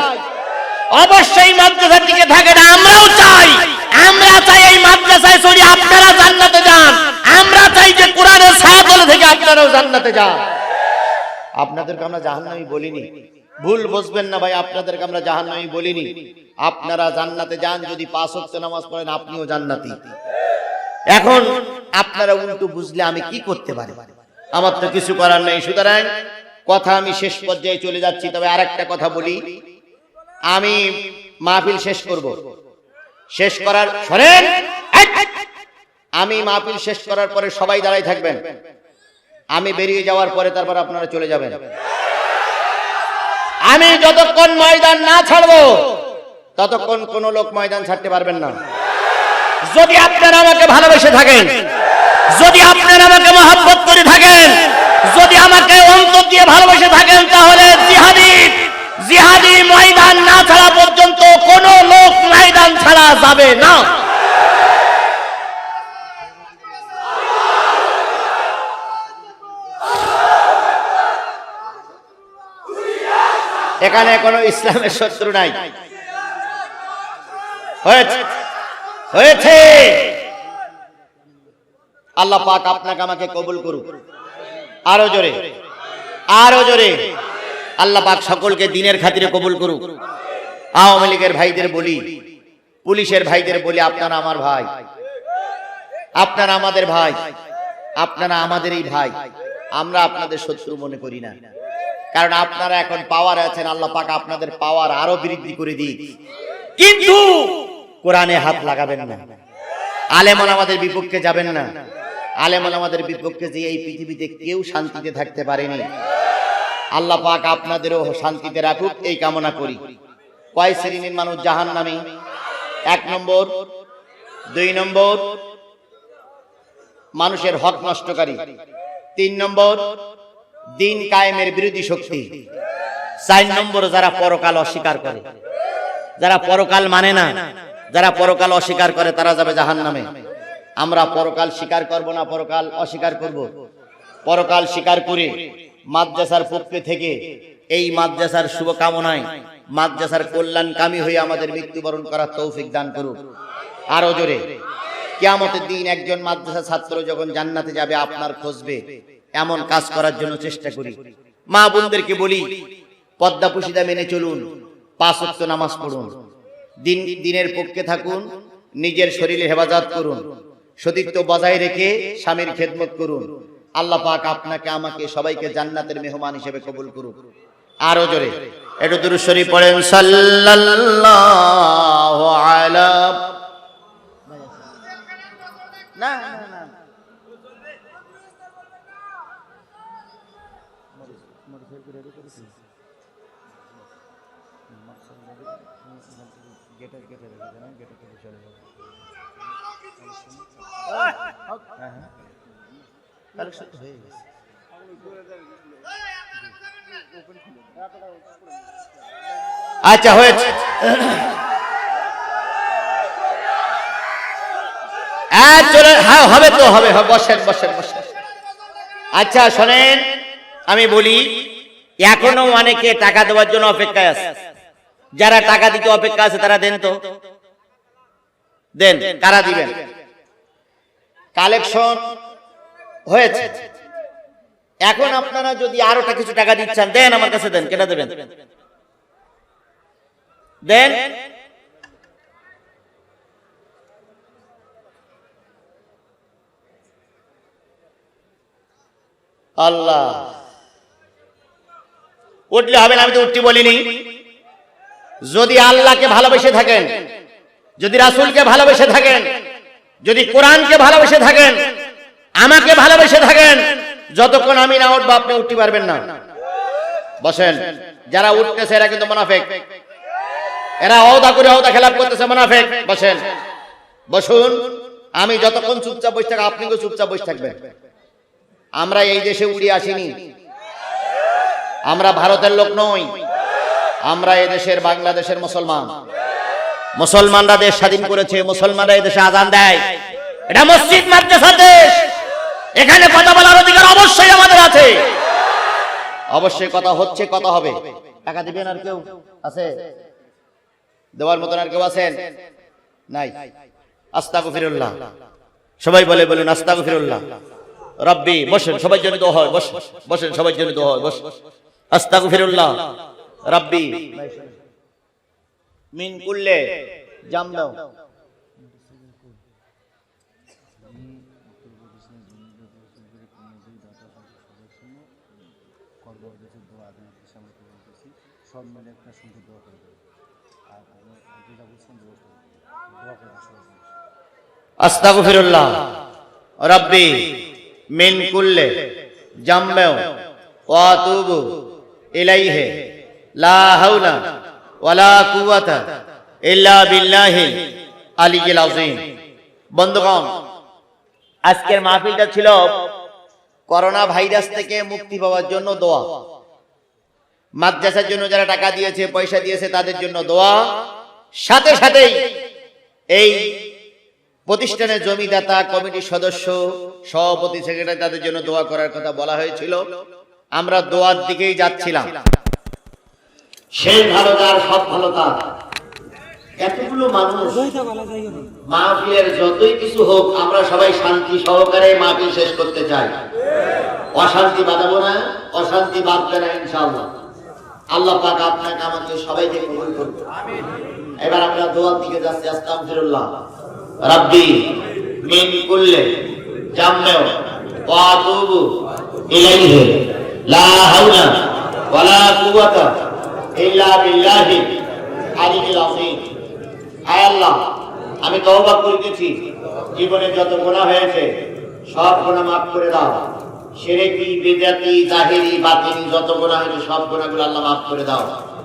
অবশ্যই মাদ্রাসার দিকে থাকে না, আমরাও চাই। আমরা চাই এই মাদ্রাসায় চলি আপনারা জান্নাতে যান, আমরা চাই যে কোরআনের ছায়াতলে থেকে আপনারাও জান্নাতে যান। আপনাদেরকে আমরা জাহান্নামী বলিনি, ভুল বুঝবেন না ভাই, আপনাদেরকে আমরা জাহান্নামী বলিনি। আপনারা জান্নাতে যান, যদি 5 ওয়াক্ত নামাজ পড়েন আপনিও জান্নাতি। এখন আপনারা উল্টো বুঝলে আমি কি করতে পারি? আমার তো কিছু করার নেই। সুতরাং কথা আমি শেষ পর্যায়ে চলে যাচ্ছি, তবে আরেকটা কথা বলি, আমি মাহফিল শেষ করব, শেষ করার শোনেন, আমি মাহফিল শেষ করার পরে সবাই দাঁড়াই থাকবেন, আমি বেরিয়ে যাওয়ার পরে তারপর আপনারা চলে যাবেন। আমি যতক্ষণ ময়দান না ছাড়বো ততক্ষণ কোন লোক ময়দান ছাড়তে পারবেন না। যদি আপনারা আমাকে ভালোবেসে থাকেন, যদি আপনারা আমাকে মহব্বত করে থাকেন, যদি আমাকে অন্তর দিয়ে ভালোবেসে থাকেন, তাহলে জিহাদি ময়দান না ছাড়া পর্যন্ত কোন লোক ময়দান ছাড়া যাবে না। এখানে কোনো ইসলামের শত্রু নাই। হয়েছে আল্লাহ পাক আপনাকে আমাকে কবুল করুক। আরো জোরে, আরো জোরে। আল্লাহ পাক সকলকে দিনের খাতিরে কবুল করুক। আওয়ামী লীগের ভাইদের বলি, পুলিশের ভাইদের বলি, আপনারা আমার ভাই, আপনারা আমাদের ভাই, আপনারা আমাদেরই ভাই। আমরা আপনাদের শত্রু মনে করি না, কারণ আপনারা এখন পাওয়ার আছেন। আল্লাহ পাক আপনাদের পাওয়ার আরো বৃদ্ধি করে দিক, কিন্তু কোরআনে হাত লাগাবেন না। আলেম ওলামাদের বিপক্ষে যাবেন না। আলেম ওলামাদের বিপক্ষে যে এই পৃথিবীতে কেউ শান্তিতে থাকতে পারেনি। আল্লাহ পাক আপনাদেরও শান্তিতে রাখুক, এই কামনা করি। কয় শ্রেণীর মানুষ জাহান্নামী? 1 নম্বর, 2 নম্বর মানুষের হক নষ্টকারী, 3 নম্বর দিন কায়েমের বিরোধী শক্তি, 4 নম্বর যারা পরকাল অস্বীকার করে। যারা পরকাল মানে না, যারা পরকাল অস্বীকার করে, তারা যাবে জাহান্নামে। আমরা পরকাল স্বীকার করব না, পরকাল অস্বীকার করব? পরকাল স্বীকার করে মাদ্রাসার পক্ষে থেকে এই মাদ্রাসার শুভকামনায়, মাদ্রাসার কল্যাণকামী হয়ে আমাদের মৃত্যুবরণ করার তৌফিক দান করুক। আরো জোরে। কিয়ামতের দিন একজন মাদ্রাসা ছাত্র যখন জান্নাতে যাবে, আপনার খুঁজবে, এমন কাজ করার জন্য চেষ্টা করি। মা বোনদেরকে বলি, পর্দা পুশিদা মেনে চলুন, 5 ওয়াক্ত নামাজ পড়ুন, দিনের পক্ষে থাকুন, নিজের শরীরে হেফাজত করুন, সতীত্ব বজায় রেখে স্বামীর খেদমত করুন। আল্লাহ পাক আপনাকে আমাকে সবাইকে জান্নাতের মেহমান হিসেবে কবুল করুক। আরো জোরে একটু দুরূদ শরীফ পড়েন, সাল্লাল্লাহু আলা। না না আচ্ছা হয়েছে। চলে, হ্যাঁ হবে তো, হবে। বসেন বসেন বসেন। আচ্ছা শোনেন, আমি বলি, এখনো অনেকে টাকা দেওয়ার জন্য অপেক্ষায় আছে। যারা টাকা দিতে অপেক্ষা আছে তারা দেন তো, দেন। কারা দিবেন? কালেকশন হয়েছে, এখন আপনারা যদি আরো কিছু টাকা দিচ্ছেন, দেন, আমার কাছে দেন। কেটা দেবেন? দেন। আল্লাহ, উঠলে হবে না, আমি তো উঠতে বলিনি। যদি আল্লাহকে ভালোবেসে থাকেন, যদি রাসূলকে ভালোবেসে থাকেন, যদি কোরআনকে ভালোবেসে থাকেন, আমাকে ভালোবেসে থাকেন, যতক্ষণ আমি না উঠবো আপনি উঠতে পারবেন না। বসেন। যারা উঠতেছে এরা কিন্তু মুনাফিক, এরা ওয়াদা করে ওয়াদা খেলাপ করতেছে, মুনাফিক। বসেন, বসুন। আমি যতক্ষণ চুপচাপ বসে থাকবো, আপনিও চুপচাপ বসে থাকবেন। আমরা এই দেশে উড়ে আসিনি, আমরা ভারতের লোক নই, আমরা এই দেশের বাংলাদেশের মুসলমান। মুসলমানরা দেশ স্বাধীন করেছে, মুসলমানরা এই দেশে আযান দেয়। এটা মসজিদ মাদ্রাসার দেশ, এখানে কথা বলার অধিকার অবশ্যই আমাদের আছে। অবশ্যই কথা হচ্ছে, কথা হবে। টাকা দিবেন? আর কেউ আছে দেওয়ার মতন? আর কেউ আছেন? নাই। আস্তাগফিরুল্লাহ। সবাই বলুন আস্তাগফিরুল্লাহ রাব্বি। বসেন, সবার জন্য দোয়া হয়। বসেন, সবার জন্য দোয়া হয়। আস্তাগফিরুল্লাহ রাব্বি মিন কুল্লে জামদা। আস্তাগফিরুল্লাহ রাব্বি মিন কুল্লে জামবে ওয়া আতুবু ইলাইহি লা হাওলা ওয়ালা কুওয়াতা ইল্লা বিল্লাহিল আলিয়্যিল আযীম। বন্ধুগণ, আজকের মাহফিলটা ছিল করোনা ভাইরাস থেকে মুক্তি পাওয়ার জন্য দোয়া। মাদ্রাসার জন্য যারা টাকা দিয়েছে, পয়সা দিয়েছে, তাদের জন্য দোয়া। সাথে সাথেই এই প্রতিষ্ঠানের জমিদাতা, কমিটির সদস্য, সভাপতি, সেক্রেটারি, তাদের জন্য দোয়া করার কথা বলা হয়েছিল। আমরা দোয়ার দিকেই যাচ্ছিলাম। সেই ভালো তার, সব ভালো তার। এতগুলো মানুষ মাহফিলের যতই কিছু হোক, আমরা সবাই শান্তি সহকারে মাহফিল শেষ করতে চাই। অশান্তি বাঁধাবো না, অশান্তি বাঁধবে না ইনশাআল্লাহ। আল্লাহ পাক আপনাকে আমাকে সবাইকে কবুল করুন। এবার আমরা দোয়ার দিকে যাচ্ছি। আস্তাগফিরুল্লাহ রাব্বি মিন কুল্লি জামমিন ওয়া আতুবু ইলাইহি লা হাওলা ওয়ালা কুওয়াতা ইল্লা বিল্লাহি আলিয়্যিল আযীম। আয় আল্লাহ, আমি তওবা করিতেছি, জীবনে যত গুনাহ হয়েছে সব গুনাহ মাফ করে দাও। শিরকি, বিদআতি, জাহেরি, বাতিনি যত গুনাহ হয়েছে সব গুনাহগুলো আল্লাহ মাফ করে দাও।